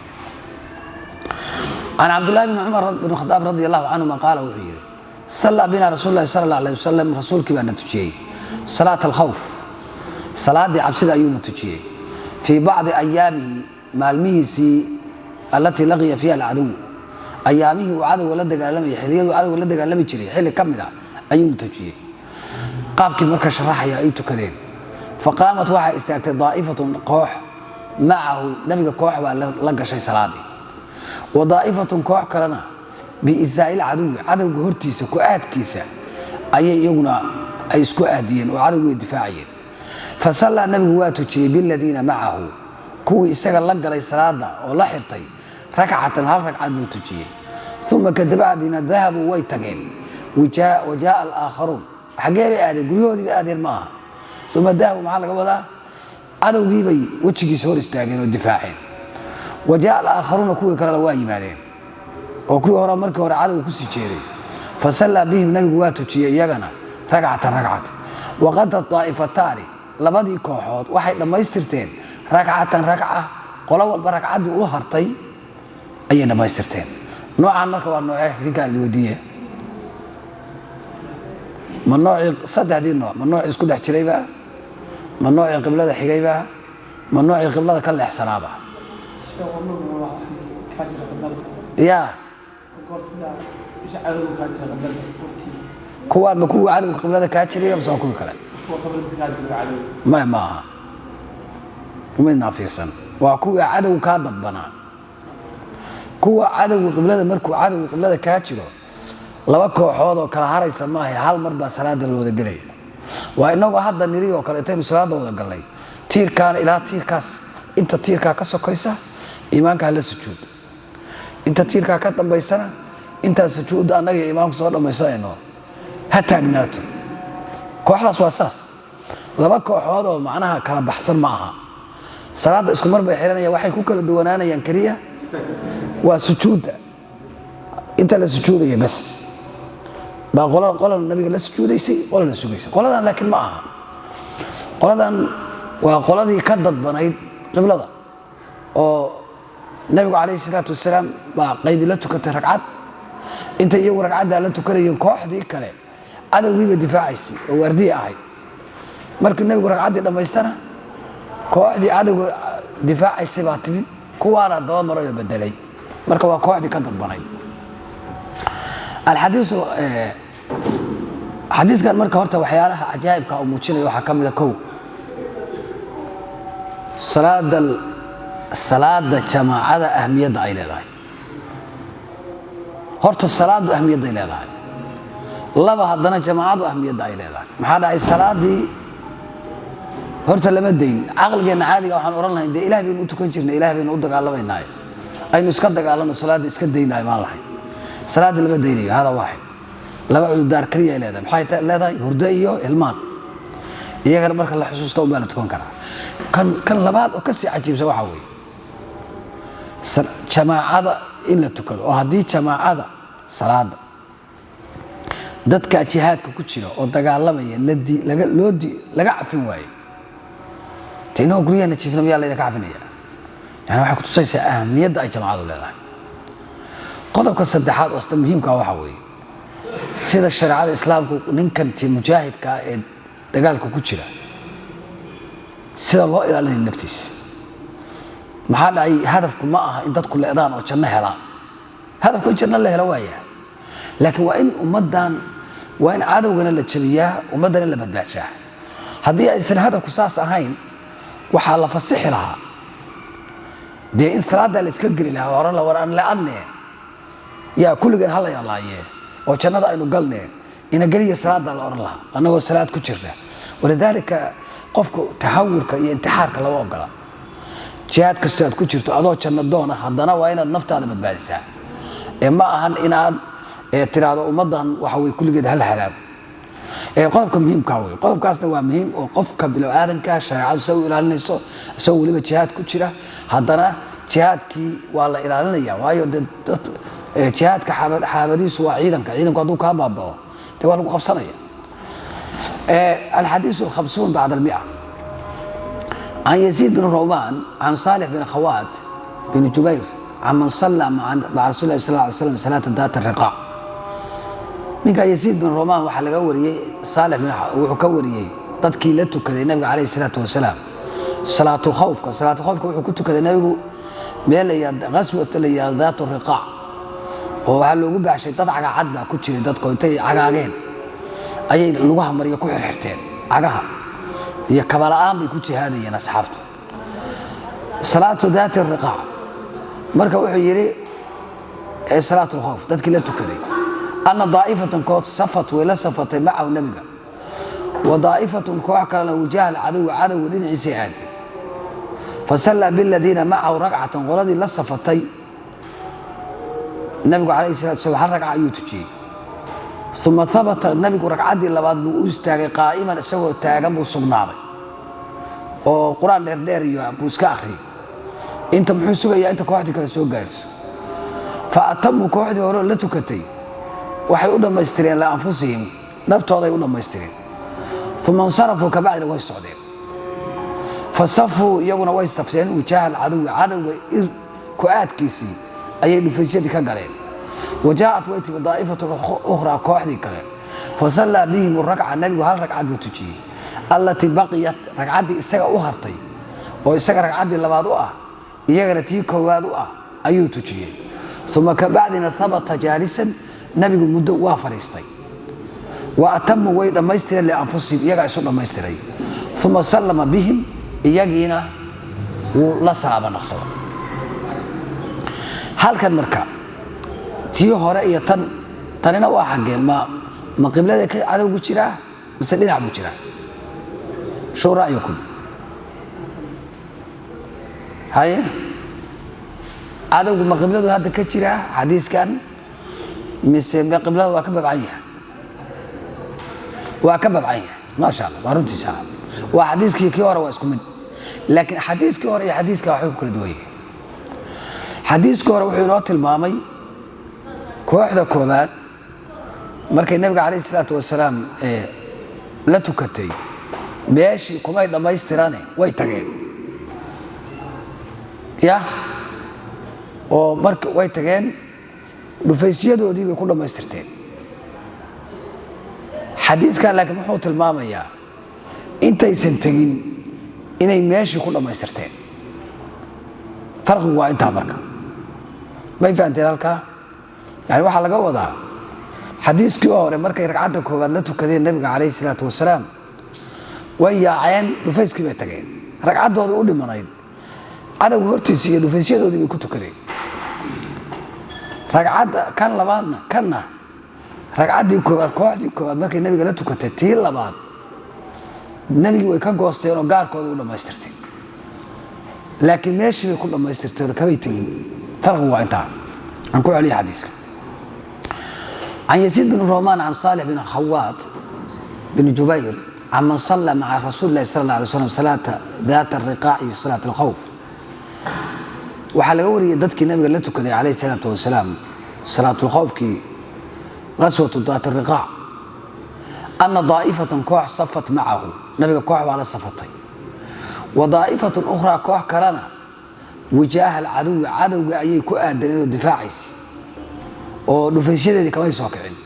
can cabdullahi bni cumar bn khadaab radi allahu canhuma qaala wuxuu yidhi sallaa bina rasuul lahi sala allah alayh wasalam rasuulkii baa na tujiyey salaat alkhawf salaaddii cabsida ayuuna tujiyey fii bacdi ayaamihi maalmihiisii allatii laqiya fiiha alcadow ayaamihii uu cadowga la dagaalamaya xilliyaduu cadowga la dagaalami jiray xilli ka mid ah ayuuna tujiyey qaabkii marka sharaxaya ay tukadeen faqaamat waxaa istaagtay daa'ifatun koox macahu nabiga koox baa la gashay salaadii wa daa'ifatun koox kalena biisaa'il cadowi cadowga hortiisa ku-aadkiisa ayay iyaguna ay isku aadiyeen oo cadowgu ay difaacayeen fasallaa nabigu waa tujiyey biladiina macahu kuwii isaga la galay salaada oo la xirtay rakcatan hal ragcad buu tujiyey uma kadabacdiina dahabuu way tageen wajaaa alaakharuun xaggee bay aadeen guryahoodii bay aadeen ma aha uma dahabuu maxaa laga wadaa cadowgii bay wejigiisa hor istaageen oo difaaceen wajaaa alaakharuuna kuwii kalena waa yimaadeen oo kuwii hore markii hore cadowga ku sii jeeday fasallaa bihim nabigu waa tujiyey iyagana ragcatan waqada daa'ifataani labadii kooxood waxay dhammaystirteen ragcatan ragca qolo walba ragcaddii u hartay ayay dhammaystirteen noocaan marka waa noocee idinkaan idin weydiiye ma noocii saddexdii nooc ma noocii isku dhex jirayba ma noocii qiblada xigayba ma noocii qiblada ka leexsanaaba ya kuwaan ma kuwii cadowga qiblada kaa jiraya mase waa kuwii kale ma aha umaydnaa fiirsan waa kuwii cadowga kaa dadbanaa kuwa cadowga qiblada markuu cadowga qiblada kaa jiro laba kooxood oo kala haraysa maaha hal mar baa salaada la wada gelaya waa inagoo hadda niri oo kale intaynu salaada wada galnay tiirkaana ilaa tiirkaas inta tiirkaa ka sokaysa imaankaa la sujuud inta tiirkaa ka dambaysana intaa sujuudda annaga imaanku soo dhammaysanayno ha taagnaato kooxdaas waa saas laba kooxood oo macnaha kala baxsan ma aha salaada isku mar bay xiranayaan waxay ku kala duwanaanayaan keliya waa sujuudda inta la sujuudaya bas baa qolada nabiga la sujuudaysay qolada sugaysay qoladan laakiin ma aha qoladan waa qoladii ka dadbanayd qiblada oo nabigu calayhi salaatu wasalaam baa qaybi la tukatay ragcad inta iyagu ragcadda la tukanayeen kooxdii kale cadowgiiba difaacaysay oo waardiye ahayd markii nabigu ragcaddii dhammaystana kooxdii cadowga difaacaysay baa timid kuwaana daba maray oo bedelay marka waa kooxdii ka dadbanayd الحديث حديث كان مركه horta waxyaalaha cajaa'ibka oo muujinaya waxa kamid ah kow salaada jamaacada ahmiyada ay leedahay horta salaadu ahmiyada ay leedahay laba hadana jamaacadu ahmiyada ay leedahay maxaa dhacay salaadii horta lama deyn aqalgeena caadiga waxaan oran lahayn ilaahay baynu u tukan jirnay ilaahay baynu u dagaalamaynaay aynu iska dagaalano salaada iska deynay ma lahayn salaada lama deynayo hada waaxid laba cudurdaar kaliya ay leedahay maxay leedahay hurdo iyo ilmaan iyagana marka la xusuusto uma la tukan karaa kan labaad oo ka sii cajiibsan waxa weeye jamaacada in la tukado oo haddii jamaacada salaada dadka jihaadka ku jira oo dagaalamaya laga cafin waayo taynoo guriyana jiifna miyaa layna ka cafinaya yani waxay ku tusaysaa ahmiyadda ay jamaacadu leedahay qodobka saddexaad oo muhiimka waxa weeye sida shariicada islaamku ninkan mujaahidka ee dagaalka ku jira sida loo ilaalinayo naftiisa maxaa dhacay hadafku ma aha in dadku leedaan oo janno helaan hadafku janno la helo waaya laakiin waa in ummadan waa in cadowgana la jabiyaa ummadana la badbaadshaa haddii aysan hadafku saas ahayn waxaa la fasixi lahaa dee in salaada la iska geli lahaa oran la waran la-anne yaa kulligan hala yalaayee oo jannada aynu galneen ina geliya salaada la oran lahaa annagoo salaad ku jirna walidaalika qofku tahawurka iyo intixaarka lama ogola jihaad kastoo aad ku jirto adoo janno doona haddana waa inaad naftaada badbaadisaa ee ma ahan inaad tiraahdo ummadan waxa way kulligeed hal halaago qodobka muhiimka wey qodobkaasna waa muhiim oo qofka bilow aadanka shariicadu soo ilaalinayso soo waliba jihaad ku jira haddana jihaadkii waa la ilaalinaya waayo jihaadka xaabadiisu waa ciidanku hadduu kaa baabao dee waa lagu qabsanaya الحديث الخمسون بعد المئة عن يزيد بن رومان عن صالح بن خوات بن جبير عمن صلى مع رسول الله صلى الله عليه وسلم صلاة ذات الرقاع ninka يزيد بن رومان waxaa laga wariyay صالح بن wuxuu ka wariyay dadkii la tukaday nabiga calayhi salaatu wasalaam salaatul khawfka wuxuu ku tukaday nabigu meel ay qaswat la ذات الرقاع oo waxa loogu baashay dad cagacad baa ku jiray dadku intay cagaageen ayay lugaha mariyo ku xirxirteen cagaha iyo kabala'aan bay ku jihaadayeen asxaabtu salaatu daati riqaac marka wuxuu yiri salaatu khawf dadkii la tukaday anna daa'ifatan kood safat wala safatay ma'a nabiga wa da'ifatun koox kale wajahal cadow dhinaciisa aadi fasalla bil ladina ma'a rag'atan qoladii la safatay nabigu calayhi salaatu wasalaam rag'a ayuu tujiyay ثم ثبت النبي ركعدي لباد بو استاغي قائما اسagoo taagan buu sugnaaday oo quraan dheer iyo buu iska akhri inta muxuu sugayaa inta kooxdii kale soo gaarso fa atamu kooxdii hore la tukatay waxay u dhameystireen la anfusihim naftooda ay u dhameystireen ثم انصرفوا كبعد way socdeen fasafu iyaguna way safteen wajahal cadowga ku aadkiisii ayay dhufaysadii ka galeen وجاءت ويتي ضائفة أخرى كوحدي كله فصلى بهم الركعة النبي وهل ركعة بتجي التي بقيت ركعة إسقى أخرتي وإسقى ركعة لبعضها يجرتي كوادها أيو تجي ثم كبعدنا ثبت جالسا نبي مدة وافرستي وأتم ويد ما يستري لأنفسهم يجع سنة ما يستري ثم سلم بهم يجينا ولا صعب نقصه هل كان مركب tii hore iyo tanina waa xagee ma qiblada ka cadowgu jira mise dhinac buu jira soo raayakum haye cadowgu ma qibladu hadda ka jira xadiiskan mise ma qiblada waa ka babcan yahay ma sha Allah waa runtii sax waa xadiiskii kii hore waa isku mid laakiin xadiiskii hore iyo xadiiska waxa uu kala duwan yahay xadiiskii hore wuxuu inoo tilmaamay kooxda koobaad markay nabiga calayhi salaatu wasalaam la tukatay meeshii kumay dhammaystirane way tageen ya oo marka way tageen dhufaysyadoodii bay ku dhammaystirteen xadiiskan laakiin wuxuu tilmaamayaa intaysan tegin inay meeshii ku dhammaystirteen farqigu waa intaa marka may fahanteen halkaa yani waxaa laga wadaa xadiiskii hore markay ragcadda koowaad la tukadeen nabiga calayhi salaatu wasalaam way yaaceen dhufayskii bay tageen ragcaddooda u dhimanayd cadowga hortiisa iyo dhufaysyadoodii bay ku tukadeen ragcadda kan labaadna kanna ragcaddii koowaad kooxdii koowaad markay nabiga la tukatay tii labaad nabigii way ka goosteen oo gaarkooda u dhammaystirteen laakiin meeshii bay ku dhammaystirteen oo kabay tegin farqigu waa intaa aan ku celiya xadiiska عن يزيد بن رومان عن صالح بن خوات بن جبير عمن صلى مع رسول الله صلى الله عليه وسلم صلاة ذات الرقاع في صلاة الخوف وحال قوري ددك النبي قال لتك عليه الصلاة والسلام صلاة الخوف كي غزوة ذات الرقاع أن ضائفة كوح صفت معه نبي كوح على صفتين وضائفة أخرى كوح كرنا وجاه العدو عدو أي كؤاد دفاعي ودفيسيدي كما يسوقعين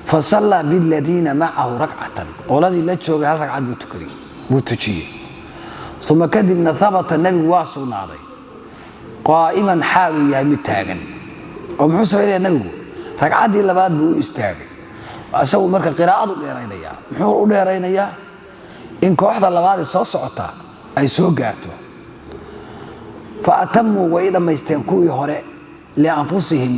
فصلى بالذين معه ركعة والذي لا تشوق هل ركعة بوتكري ثم كدبنا ثبت النبي واصل ناضي قائما حاوي يا متاغن ومحسن الى النبي ركعة دي لباد بو استاغن اسو marka qiraa'adu dheeraynaya muxuu u dheeraynaya in kooxda labaad soo socota ay soo gaarto fa atamu wa ida maysteen kuwii hore li anfusihim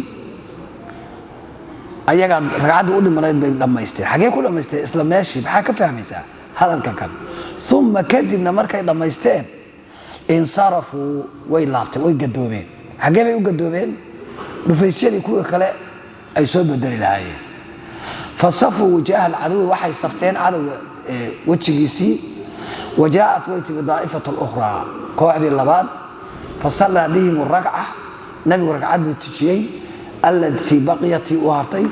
ayaga ragcadda u dhimanayd bay dhammaysteen xagee ku dhammaysteen isla meeshii maxaa ka fahmaysaa hadalkan kan uma kadibna markay dhammaysteen insarafuu way laabteen way gadoomeen xagee bay u gadoomeen dhufaysyadii kuwa kale ay soo bedeli lahaayeen fasafuu wajaha alcaduwi waxay safteen cadowga wejigiisii wajaa'at way timi daa'ifatu lukhraa kooxdii labaad fasallaa bihim rakca nabigu ragcad buu tujiyey التي بقيت وهرتي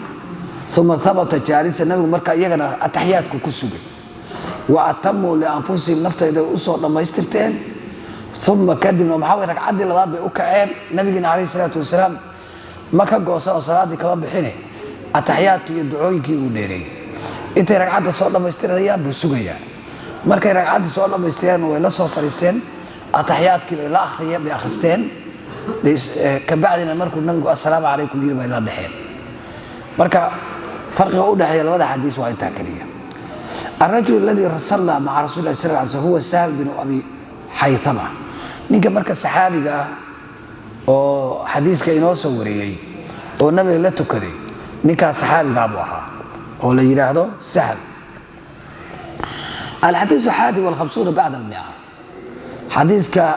ثم ثبت جالسا النبي مركا يغنا التحيات كسوغي واتموا لانفسهم نفتا اذا اسو دمايسترتين ثم كدمنا محاوي ركعد لباد بي وكعين نبينا عليه الصلاه والسلام ما كغوسا صلاتي كما بخينه التحيات كي دعويكي و ديري انت ركعد سو دمايستريان بو سوغيا markay ragcad soo dhameysteen way la soo fariisteen atahiyadkii la akhriyay bay akhristeen كبعدنا مركو النبي السلام عليكم دير بين الدحين مركا فرق ودحيا لبدا حديث waa inta kaliya الرجل الذي صلى مع رسول الله صلى الله عليه وسلم هو سهل بن ابي حيثمه ninka marka saxaabiga oo xadiiska inoo soo wariyay oo nabiga la tukaday ninka saxaabiga abu aha oo la yiraahdo سهل الحديث 51 بعد المئة حديثك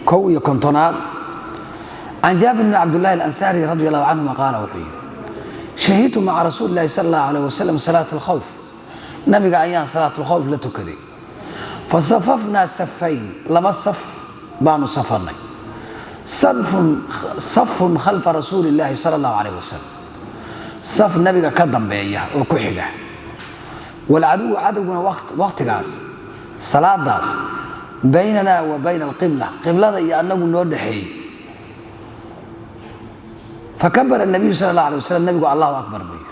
كوي كنتونات عن جابر بن عبد الله الأنصاري رضي الله عنه قال وحيه شهدت مع رسول الله صلى الله عليه وسلم صلاة الخوف نبي أيام صلاة الخوف لا تكذي فصففنا صفين لما الصف بانوا صفرنا صف خلف رسول الله صلى الله عليه وسلم صف نبي كدم بيه وكحجه والعدو عدونا وقت قاس صلاة داس بيننا وبين القبلة قبلة أنه نور دحي فكبر النبي صلى الله عليه وسلم النبي الله أكبر به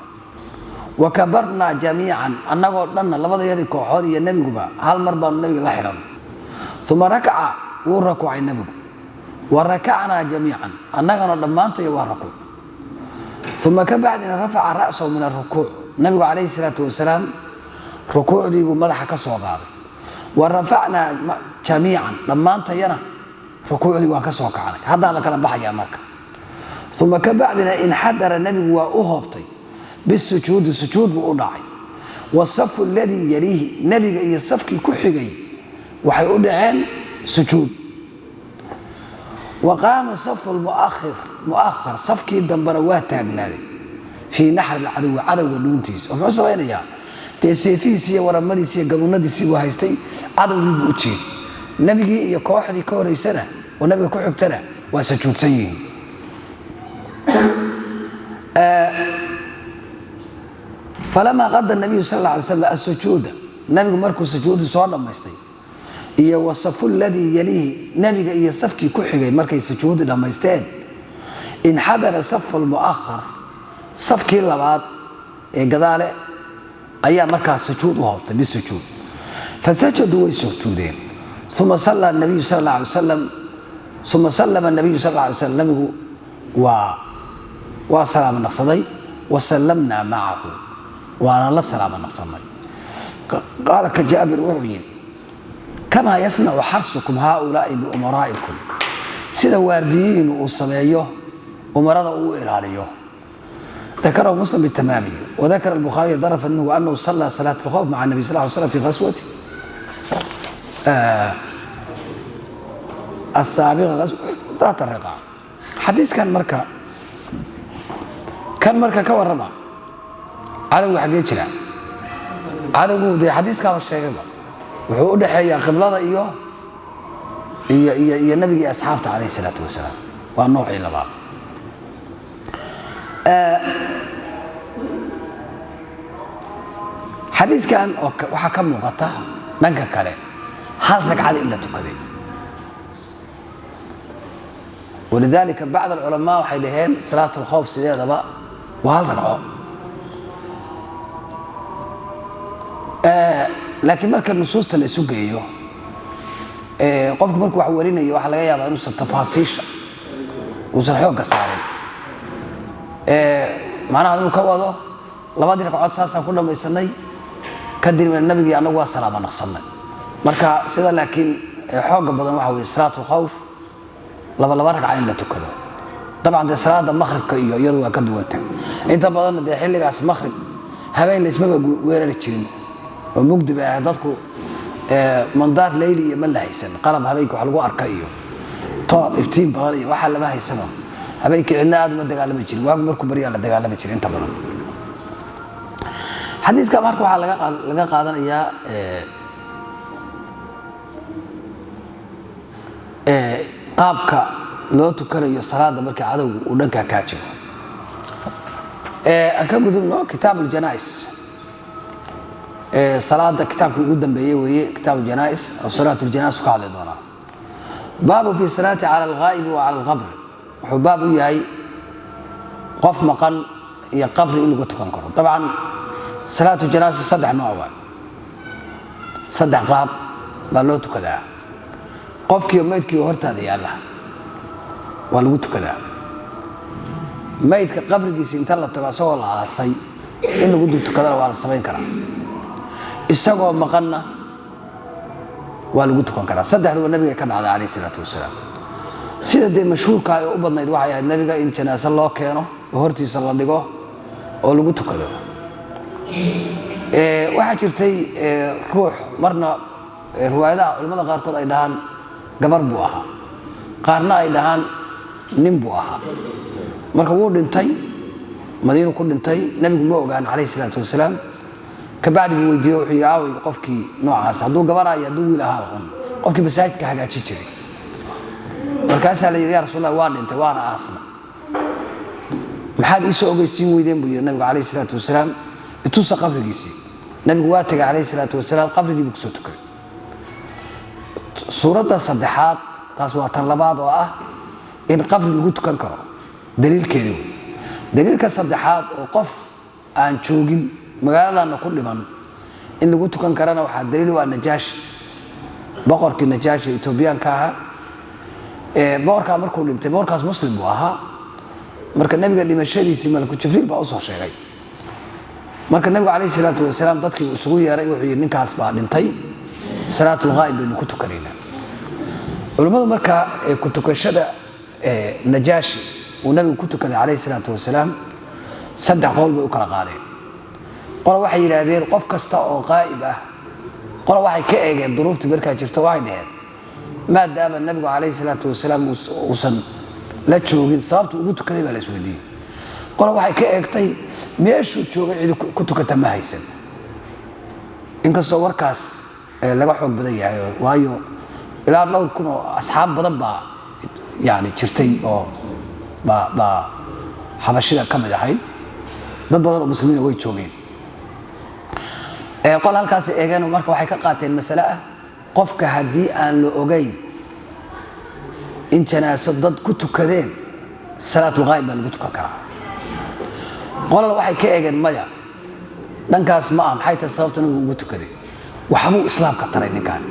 وكبرنا جميعا أنه لنا لبدا يدي كوحودي النبي با هل مربى النبي الله حرام ثم ركع وركوع النبي وركعنا جميعا أنه لما أنت يوركو ثم كبعدنا رفع رأسه من الركوع النبي عليه الصلاة والسلام ركوع دي مدح كسوغار ورفعنا جميعا لما انت ينا ركوعي وكسو كعاني هذا لك بحيا مكه ثم كبعدنا انحدر النبي واهبطي بالسجود السجود ودعي والصف الذي يليه نبي يصفكي كخيغي waxay u dhaceen sujuud وقام الصف المؤخر صفكي دنبر waa taagnaaday في نحر العدو عدو دونتيس oo muxuu sameeyaa تسيفيسي ورمديسي قبوناديسي وهايستي عدوي بو جيد نبيغي iyo kooxdii ka horeysana oo nabiga ku xigtana waa sujuudsan yihiin فلما قضى النبي صلى الله عليه وسلم السجود نبي مركو سجود صار مايستي iyo wasfu alladhi yalihi nabiga iyo safkii ku xigay markay sujuud dhamaysteen in hadara saf al-mu'akhkhar safkii labaad ee gadaale ayaa markaa sujuud u hoobtay bisujuud fasajadu way sujuudeen thumma salla an-nabiy sallallahu alayhi wasallam thumma sallama an-nabiy sallallahu alayhi wasallam nabigu wa salaam naqsaday wa sallamna ma'ahu wa ana la salaam naqsamay qala ka Jabir wuxuu كما يصنع حرصكم هؤلاء بأمرائكم سيدا وارديين وصليه أمراء وإلاليه ذكره مسلم بالتمام وذكر البخاري ظرف أنه صلى صلاة الخوف مع النبي صلى الله عليه وسلم في غزوة السابقة غزوة ذات الرقاع حديث كان مركا كورما عدو حقيقة لا عدو دي حديث كان الشيء wuxuu u dhaxeeyaa qiblada iyo nabiga asxaabta kaleey salaatu wasalaam waa nooci labaad xadiiskan waxa ka muuqata dhanka kale hal ragcad in la tukaday ولذلك بعض العلماء waxay dhaheen salaatu al-khawf sideedaba waa hal ragco لكن marka nusuusta la isu geeyo qofku markuu wax warinayo waxa laga yaabaa inuu tafaasiisha uu xoogga saaray macnaha inuu ka wado labadii ragcood saasa ku dhamaysanay kadib nabiga anagu waa salaam naqsanay marka sida laakiin xoogga badan waxa weey salaatu khawf laba ragca in la tukado طبعا salaada maghribka iyo iyadu waa ka duwanta inta badan xilligaas maghrib habeen la isma weerari jirin ومقدم dadku mandaar leeyli iyo ma la haysan qalab habeenka wax lagu arka iyo toob iftiin badan iyo waxa lama haysano habeenka cidna aad ma dagaalami jirin waa markuu bariya la dagaalami jirin inta badan xadiiska marka waxa laga qaadanayaa qaabka loo tukanayo salaada marka cadawgu uu dhanka ka jiro aan ka gudubno kitaab al-janais صلاة كتاب قدام بيوي كتاب الجنائز أو صلاة الجنائز قاعدة دونا باب في الصلاة على الغائب وعلى القبر وحباب ياي قف مقن يا قبر اللي قلت كنكر طبعا صلاة الجنائز صدع نوع صدع غاب بلوت كذا قف كي ميت كي هرت هذه الله والوت كذا ميت كقبر جيس انت الله تبع سوى الله على الصي إنه قلت كذا وعلى الصبين كلام isagoo maqanna waa lagu tukan karaa saddexdu nabiga ka dhacday kaleey salaatu wasalaam sida mashhuurka ay u badnayd waxa ay nabiga in janaasa loo keeno hortiisa la dhigo oo lagu tukado waxa jirtay ruux marna riwaayadaha culimada qaarkood ay dhahaan gabar buu ahaa qaarna ay dhahaan nin buu ahaa marka wuu dhintay madiina ku dhintay nabigu ma ogaan kaleey salaatu wasalaam كبعد بوجيه وحياوي قفكي نوعاس هدو غبراي هدو ويلها خون قفكي مساجدك هاجاجي جيري markaas la yiri ya rasuul waa dhintay waana aasna maxaad isoo ogeysiin weydeen buu yiri nabiga kaleey salaatu wasalaam intuu qabrigiisi nabigu waa tagay kaleey salaatu wasalaam qabrigii buu soo tukay suurada saddexaad taas waa tan labaad oo ah in qabri lagu tukan karo daliilka saddexaad oo qof aan joogin magaalada ku dhiman in lagu tukan karana waxa daliil waa Najaashi boqorkii Najaashi Itoobiyaanka ah boqorka markuu dhintay boqorkaas muslim buu ahaa marka nabiga dhimashadiisii malku Jibriil baa u soo sheegay marka nabiga kaleey salaatu wasalaam dadkii isugu yeeray wuxuu yiri ninkaas baa dhintay salaatul ghaib inuu ku tukanayna culimadu marka ku tukashada Najaashi uu nabiga ku tukanay kaleey salaatu wasalaam saddex qowl bay u kala qaadeen qolo waxay yiraahdeen qof kasta oo qaa'ib ah qolo waxay ka eegeen duruufta markaa jirto waxay dhaheen maadaama nabigu kaleey salaatu wasalaam uusan la joogin sababtu ugu tukaday baa la isweydiiyay qolo waxay ka eegtay meeshuu joogay cid ku tukata ma haysan inkastoo warkaas laga xoog badan yahay waayo ilaa dhowr kun oo asxaab badan baa yani jirtay oo ba xabashida ka mid ahayd dad badan oo muslimiin way joogeen qol halkaas eegan marka waxay ka qaateen mas'ala ah qofka hadii aan la ogeyn in janaaso dad ku tukadeen salaatul ghaib baa lagu tukan karaa qolal waxay ka eegeen maya dhankaas ma ah maxay tahay sababta inuu ugu tukaday waxbuu islaamka taray ninkan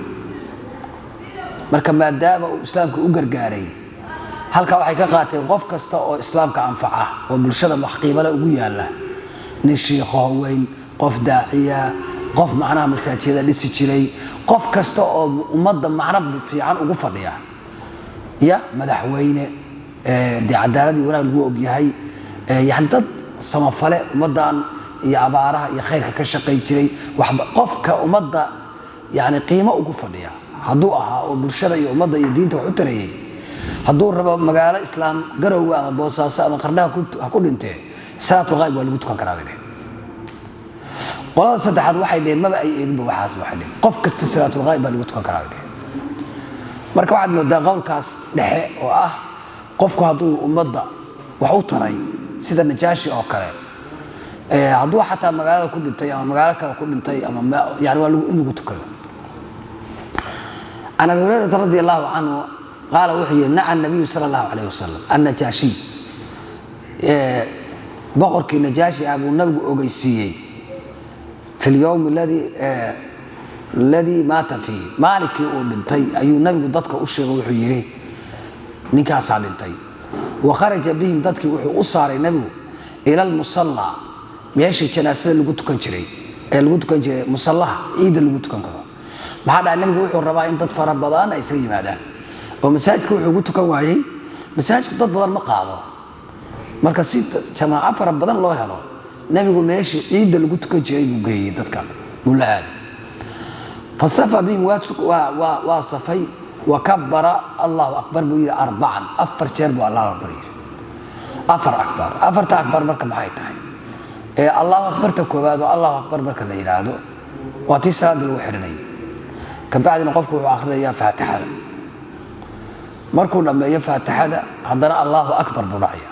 marka maadaama uu islaamka u gargaaray halka waxay ka qaateen qof kasta oo islaamka anfaca oo bulshada wax qiimo leh ugu yaala nin sheekho weyn qof daaciya qof macnaha masaajida dhisi jiray qof kasta oo ummadda macna fiican ugu fadhiya ya madaxweyne cadaaladii wanaag lagu og yahay yani dad samafale ummadan iyo abaaraha iyo khayrka ka shaqay jiray waxba qofka ummadda yani qiimo ugu fadhiya hadduu ahaa oo bulshada iyo ummadda iyo diinta wax u tarayay hadduu rabo magaalo islaam garowe ama boosaaso ama qardhaha ku dhintee salaatul ghaib waa lagu tukan karaa bay dheheen qolada saddexaad waxay dheheen maba ay eeginba waxaas waxay dheheen qof kasta salaatul ghaib baa lagu tukan karaa bay dheheen marka waxaad moodaa qowlkaas dhexe oo ah qofku hadduu ummadda wax u taray sida najaashi oo kale hadduu xataa magaalada ku dhintay ama magaalo kale ku dhintay ama yani waa in lagu tukado عن أبي هريرة رضي الله عنه قال وحي نعى النبي صلى الله عليه وسلم النجاشي بقرك النجاشي أبو النبي أوغيسيي في اليوم الذي مات فيه مالك بنتي أي النبي ضدك أشيغ وحيري نكاس على بنتي وخرج بهم ضدك وحي أصار النبي إلى المصلى ماشي جنازة اللي قلت كنجري اللي قلت كنجري مصلى إيد اللي قلت كنجري maxaa dhaca nabigu wuxuu rabaa in dad fara badan ay soo yimaadaan oo masaajidku wuxuu ugu tukan waayay masaajidku dad badan ma qaado marka si jamaaca fara badan loo helo nabigu meeshii ciid lagu tukan jiray buu geeyay dadka mulaad fasafa bihim wa safay wa kabbara Allahu akbar buu yiri arba'an afar jeer buu Allahu akbar yiri afarta akbar marka maxay tahay Allahu akbar ta koobaad oo Allahu akbar marka la yiraahdo waa tii salaad lagu xirinay كبعدين قفكوا وآخر يا فاتحة مركوا لما يفاتحة حضر الله أكبر براعية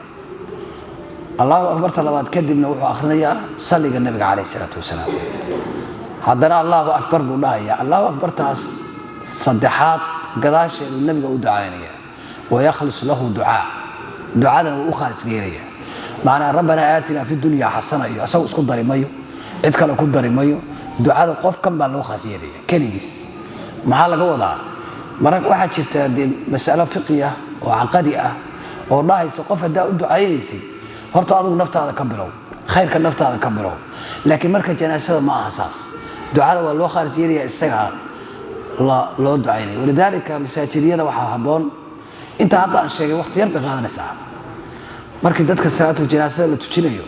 الله أكبر طلبات كدبنا وآخر يا صلي النبي عليه الصلاة والسلام حضر الله أكبر براعية الله أكبر تاس صدحات قداش النبي ودعانية ويخلص له دعاء وأخلص غيرية معنى ربنا آتنا في الدنيا حسنة أسوء اسكت داري مايو ادخل كل داري مايو دعاء القف كم بالله خسيرية كنيس maxaa laga wadaa marag waxa jirta mas'alo fiqiya oo aqadi ah oo dhaayso qof hadaa u ducaynaysi horta adigu naftaada ka bilow khayrka naftaada ka bilow laakiin marka janaasada ma ahasaas ducada waa loo khaarsiyay isaga loo ducaynay walidaalika masaajidiyada waxa haboon inta hadda aan sheegay waqti yar bay qaadanaysaa markii dadka salaatu janaasada la tujinayo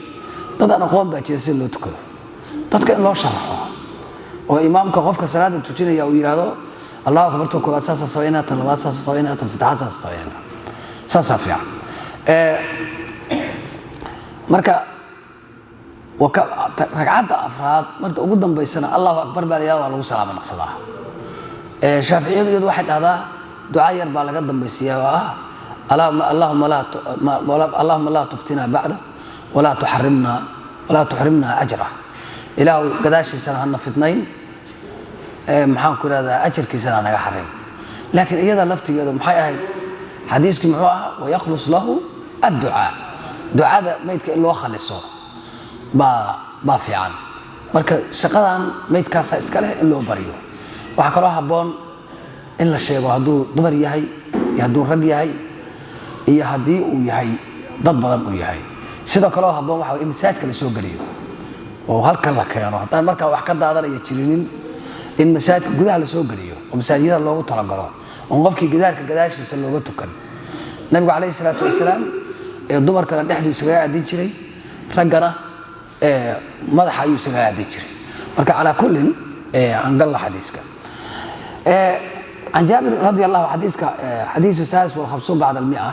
dad aan aqoon baa jeesay loo tukado dadka in loo sharaxo oo imaamka qofka salaada tujinaya uu yiraahdo Allahu akbar to koobaad saasa saweynaa tan labaad saasa saweynaa tan saddexaad saasa saweynaa saasa fiican marka ragcadda afraad marka ugu dambeysana Allahu akbar baa yaa lagu salaamo naqsadaa Shaafiiciyadu waxay dhahdaa duca yar baa laga dambaysiyaa Allahumma la tuftina ba'da wala tuhrimna ajra ilaahu gadaashiisana hana fitnayn maxaan ku raada ajarkiisana naga xarim laakiin iyada laftigeedu maxay ahayd xadiiskii muxuu ahaa wayakhlis lahu ad-du'a du'ada maydka in loo khaliso ba fiican marka shaqadan maydkaas iska leh in loo bariyo waxa kale haboon in la sheego hadduu dumar yahay iyo hadduu rag yahay iyo haddii uu yahay dad badan uu yahay sidoo kale haboon waxa in masaajidka la soo galiyo oo halkan la keeno haddaan markaa wax ka daadanaya jirinin in masaajidka gudaha la soo galiyo oo masaajidada loogu talagalo oo qofkii gadaashiisa looga tukan nabigu calayhi salaatu wasalaam dumarkana dhexdiisa isaga aadin jiray raggana madaxa ayuu isaga aadin jiray marka calaa kullin aan gal xadiiska عن جابر رضي الله حديث السادس والخمسون بعد المئة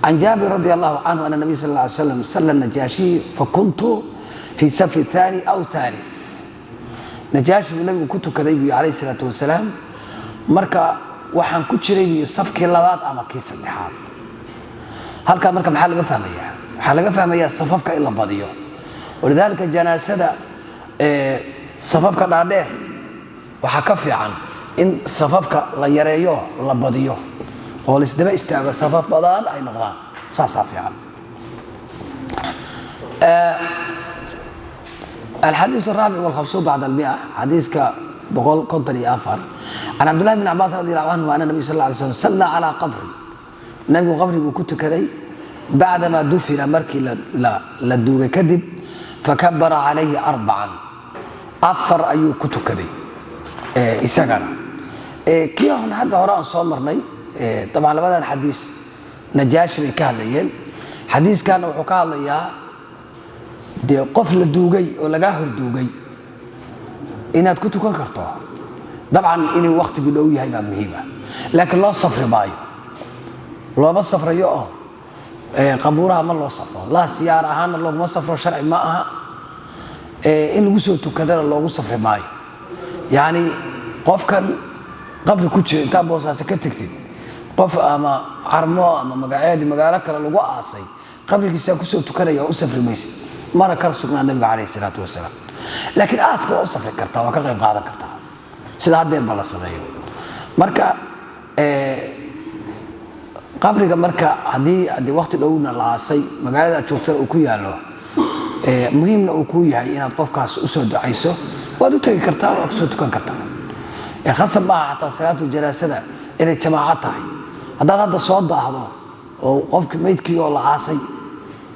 عن جابر رضي الله عنه أن النبي صلى الله عليه وسلم صلى النجاشي فكنت في صف الثاني أو ثالث نجاشي النبي كنت كذيبي عليه الصلاة والسلام مركا وحن كنت شريبي صف كلابات أما كيس النحار halka marka maxaa laga fahmayaa waxaa laga fahmayaa safafka in la badiyo walidaalika janaasada safafka dhaadheer waxaa ka fiican in safafka la yareeyo la badiyo oo lisdaba istaago safaf badan ay noqdaan saasaa fiican الحديث الرابع والخمسون بعد المئة حديث بقول كنتني آفر عن عبد الله بن عباس رضي الله عنه وأن النبي صلى الله عليه وسلم صلى على قبري نبي قبري وكنت كذي بعدما دفن مركي للدوغ كذب فكبر عليه 4 أفر أيو كنت كذي إساقنا كي هون هذا وراء صومرني طبعا لبدا الحديث نجاش كهليين حديث كان وحكى لي dee qof la duugay oo laga hor duugay inaad ku tukan karto dabcan inuu waqtigu dhow yahay baa muhiim ah laakiin loo safri maayo looma safrayo oo qabuuraha ma loo safro la siyaar ahaan looma safro sharci ma aha in lagu soo tukadana loogu safri maayo yaani qofkan qabri ku jira inta boosaas ka tagtid qof ama armo ama magaalo kale lagu aasay qabrigiisa ku soo tukanaya oo u safri maysid مرة كرسنا النبي عليه الصلاة والسلام لكن أسكت أوصف كرتا وكغيب قاعدة كرتا سيدا هدين بلا صغير مركا قبرك مركا هدي وقت الأولى العاصي مقالة تشوفتر أكويا له مهم أكويا إن الطفق أسود عيسو وادو تغي كرتا وأكسود كان كرتا خاصة بقى حتى صلاة الجنازة إن الجماعات هذا صوت هذا وقفك ميت كيو العاصي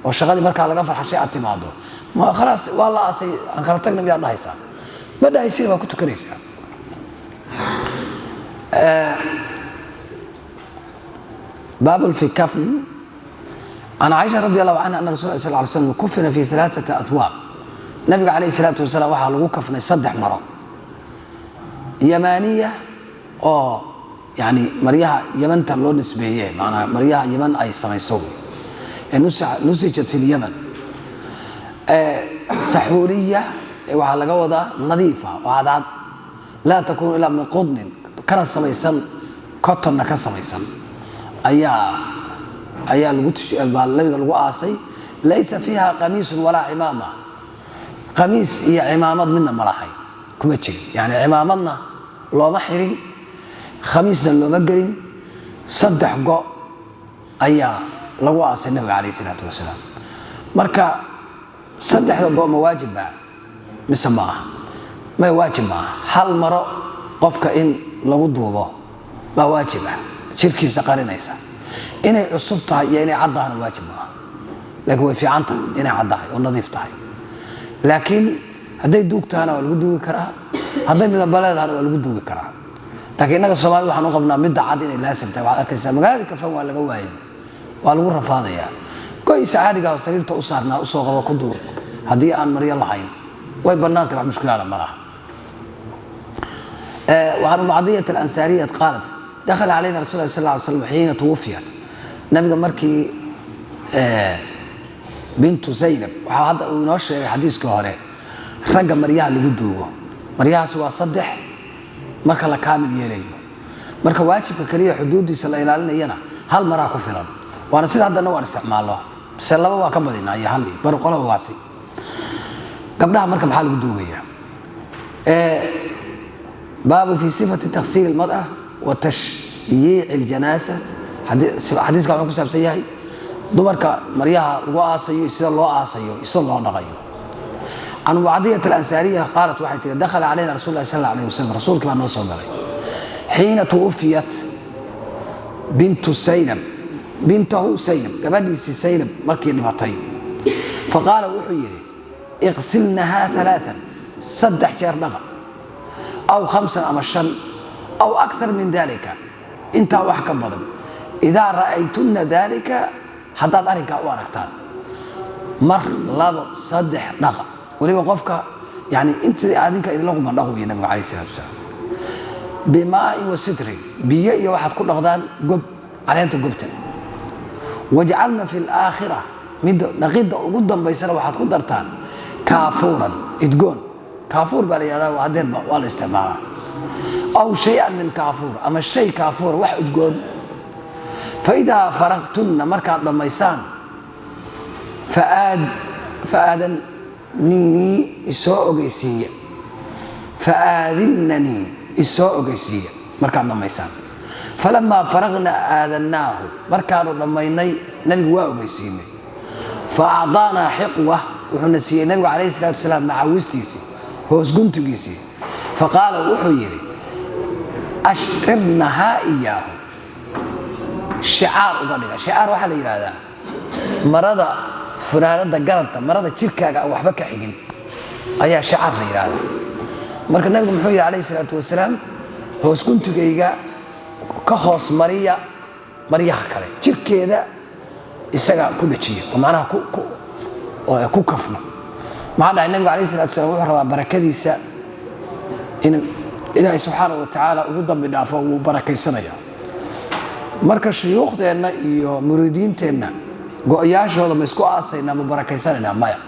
oo shaqadii marka laga farxashay aad timaado ma khalaas wala asay aan kala tagna miyaa dhahaysaa ma dhahaysiin waa ku tukanaysaa باب في كفن عن عائشة رضي الله عنها أن رسول الله صلى الله عليه وسلم كفن في 3 أثواب النبي عليه الصلاة والسلام وحا لغو كفن 3 مرات يمانية أو يعني مريها يمن تلو نسبية معناها مريها يمن أي سميسوي نسجت في اليمن سحورية وعلى جودة نظيفة وعدد لا تكون إلا من قطن كان سميسن كتن كان سميسن أيا القاسي ليس فيها قميص ولا عمامة قميص هي عمامة منا مراحي كمتشي يعني عمامنا لو محرين خميسنا لو مقرين صدح قو أيا lagu aasay nabiga kaleey salaatu wasalaam marka saddexda go'mo waajib baa misama ma waajib ma hal maro qofka in lagu duubo ba waajib ah shirkiisa qarinaysa inay cusub tahay iyo inay caddaana waajib ma laakiin way fiican tahay inay caddahay oo nadiif tahay laakiin haday duugtaana waa lagu duugi karaa haday midabaleedana waa lagu duugi karaa laakiin inaga Soomaaliya waxaan u qabnaa mid cad inay laasim tahay waxa arkaysaa magaalada kafan waa laga waayay waa lagu rafaadaya qoys caadiga oo sariirta u saarnaa u soo qabo ku duur hadii aan mariyo lahayn way banaantay wax mushkilada ma laha وعن معضية الأنصارية قالت دخل علينا رسول الله صلى الله عليه وسلم حين توفيت نبي مركي بنت زينب وهذا ونشر حديث كهره رجع مريها اللي قدوه مريها سوا صدح مركا لا كامل يليه مركا واجب كليه حدودي صلى الله عليه وسلم هل مرا كفرا وانا سيده هذا نوع استعماله بس لبا waa ka badinaa yahalli bar qolaba waasi gabdhaha marka maxaa lagu duugaya باب في صفة تغسيل المرأة وتشييع الجنازة حديث كان ku saabsan yahay dumarka maryaha lagu aasayo sida loo aasayo isoo loo dhaqayo عن معضية الأنصارية قالت waxay tiri دخل علينا رسول الله صلى الله عليه وسلم رسولك baa noo soo galay حين توفيت بنت زينب بنته زينب gabadhiisii زينب markii dhimatay فقال wuxuu yiri اغسلنها 3 صدح jeer dhaqa أو 5 أو 5 أو أكثر من ذلك انت وحكم بدن إذا رأيتن ذلك حتى ذلك أوركتان مر لاب صدح نقا ولي وقفك يعني انت عادينك إذا لغم نقو يا النبي عليه الصلاة والسلام بماء وستر بيئي واحد كل غدان قب على انت قبتن وجعلنا في الآخرة نقيد قدام بيسر واحد قدرتان كافورا اتقون كافور بالي هذا وعدين والاستعمال أو شيئا من كافور أما الشيء كافور واحد قول فإذا فرغتن مركات ضميسان فآذنني إسوء قيسية فآذنني إسوء قيسية مركات ضميسان فلما فرغنا آذناه مركات ضميني نبي واو قيسيني فأعطانا حقوة وحنسي النبي عليه الصلاة والسلام مع وستيسي هو سكنت قيسي فقال وحيري أشعرنها إياه شعار وقال شعار وحل هذا مرضى فنانة قرنتا مرضى شركة أو وحبك حقين أي شعار هذا مرك النبي محمد عليه الصلاة والسلام هو سكنت قيقا كخص مريا حكري شركة ذا يسقى كل شيء ومعناها كو كفنا معنا النبي عليه الصلاة والسلام وحرم بركة إن إلهي سبحانه وتعالى وقدم بدافع وبركة سنة marka shuyuukhdeena iyo muriidiinteena go'ayaashooda ma isku aasayna ma barakaysanayna maya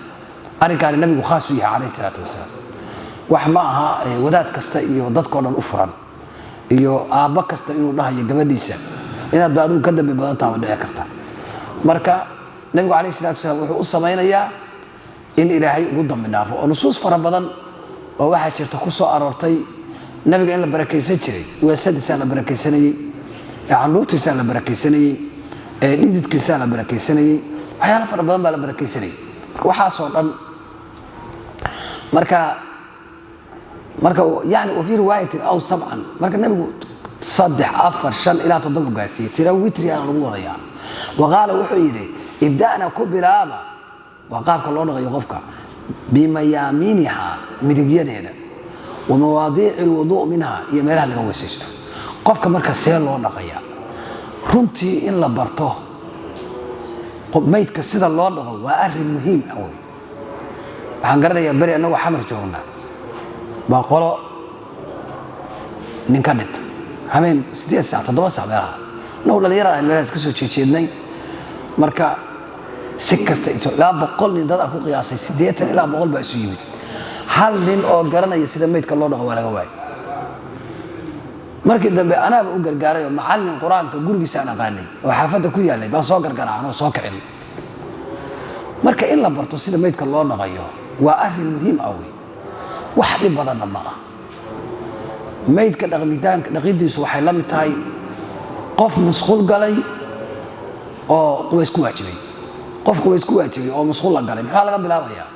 arrinkan nabigu khaas u yahay calayhi salaatu wasalaam wax ma aha wadaad kasta iyo dadkoo dhan u furan iyo aabba kasta inuu dhahayo gabadhiisa inaad baaduu ka dambi badan tahay dhici karta marka nabigu calayhi salaatu wasalaam wuxuu u samaynayaa in ilaahay ugu dambi dhaafo oo nusuus fara badan oo waxaa jirta ku soo aroortay nabiga in la barakaysan jiray weesadiisa la barakaysanayay عندوتيسا لا بركيسانيي ديدكيسا لا بركيسانيي waxyaalo fara badan baa la barakeysanay waxa soo dhan marka yani oo fi riwaayat aw sab'an marka nabigu 3 4 5 ila 7 gaarsiiyay tira witri aan lagu wadaya waqala wuxuu yiri ibdaana ku bilaaba waqaafka loo dhaqayo qofka bima yaaminiha midigyadeeda wa mawaadiic alwudu' minha iyo meelaha laga weesaysto qofka marka see loo dhaqaya runtii in la barto qobmeydka sida loo dhaqo waa arrin muhiim ah waxaan garanayaa bari anagu xamar joogna baa qolo ninka dhint habeen 8 saac 7 saac meelaha noo dhalinyarada meelaha iska soo jeejeednay marka si kasta ilaa 100 nin dad ku qiyaasay 80 ilaa 100 baa isu yimid hal nin oo garanaya sida meydka loo dhaqo waa laga waayay markii dambe anaaba u gargaaray oo macallin quraanka gurigiisa aan aqaanay oo xaafada ku yaalay baan soo gargaraacno soo kicin marka in la barto sida meydka loo dhaqayo waa arrin muhiim ah wax dhib badan ma aha meydka dhaqidiisu waxay la mid tahay qof masquul galay oo qubays ku waajibay qof qubays ku waajibay oo masquul la galay maxaa laga bilaabayaa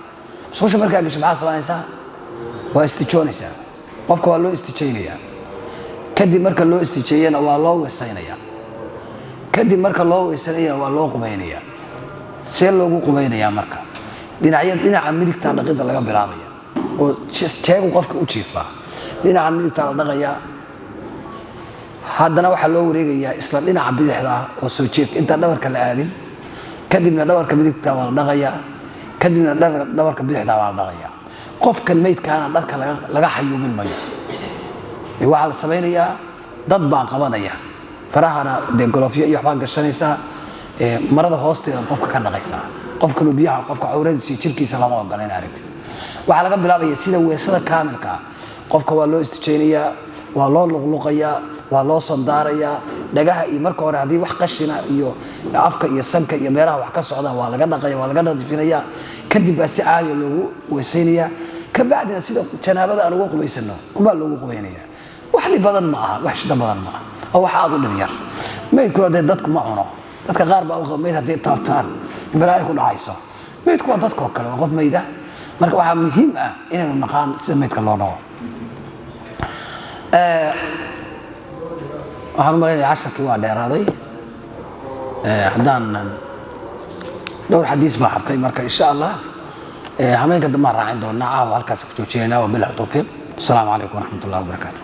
masquusha markaa gasho maxaa sameynaysaa waa istijoonaysaa qofka waa loo istijeynayaa kadib marka loo istijeeyana waa loo weesaynayaa kadib marka loo weesanayana waa loo qubaynayaa see loogu qubaynayaa marka dhinaca midigta dhaqida laga bilaabaya oo jeegu qofka u jiifaa dhinaca midigta la dhaqaya haddana waxaa loo wareegayaa isla dhinaca bidixda oo soo jeedka inta dhabarka la aadin kadibna dhabarka midigta waa la dhaqaya kadibna dhabarka bidixda waa la dhaqaya qofkan meydkaana dharka laga xayuubin mayo waxaa la samaynayaa dad baa qabanaya farahana dee golofyo iyo waxbaa gashanaysaa marada hoosteeda qofka ka dhaqaysaa qofkanu biyaha qofka cawradiisa iyo jirkiisa lama ogola in aragtid waxaa laga bilaabaya sida weesada kaamilka qofka waa loo istijeynayaa waa loo luqluqayaa waa loo sandaarayaa dhagaha iyo marka hore haddii wax qashina iyo afka iyo sanka iyo meelaha wax ka socda waa laga dhaqaya waa laga nadiifinayaa kadib baa si caadi loogu weesaynayaa kabacdina sida janaabada aan ugu qubaysano unbaa loogu qubaynayaa wax li badan ma aha wax shida badan ma aha oo wax aad u dhib yar meydku hadee dadku ma cuno dadka qaar baa u qaba meyd haddii taabtaan balaayo ku dhacayso meydku waa dadkoo kale waa qof meyda marka waxaa muhiim ah inaynu naqaan sida meydka loo dhaco waxaan u malaynayaa casharkii waa dheeraaday haddaan dhowr xadiis baa hartay marka insha allah hameenka dambaan raacin doonaa caawa halkaas ku joojinaynaa wabillahi tawfiiq asalaamu calaykum waraxmat ullahi wabarakaatu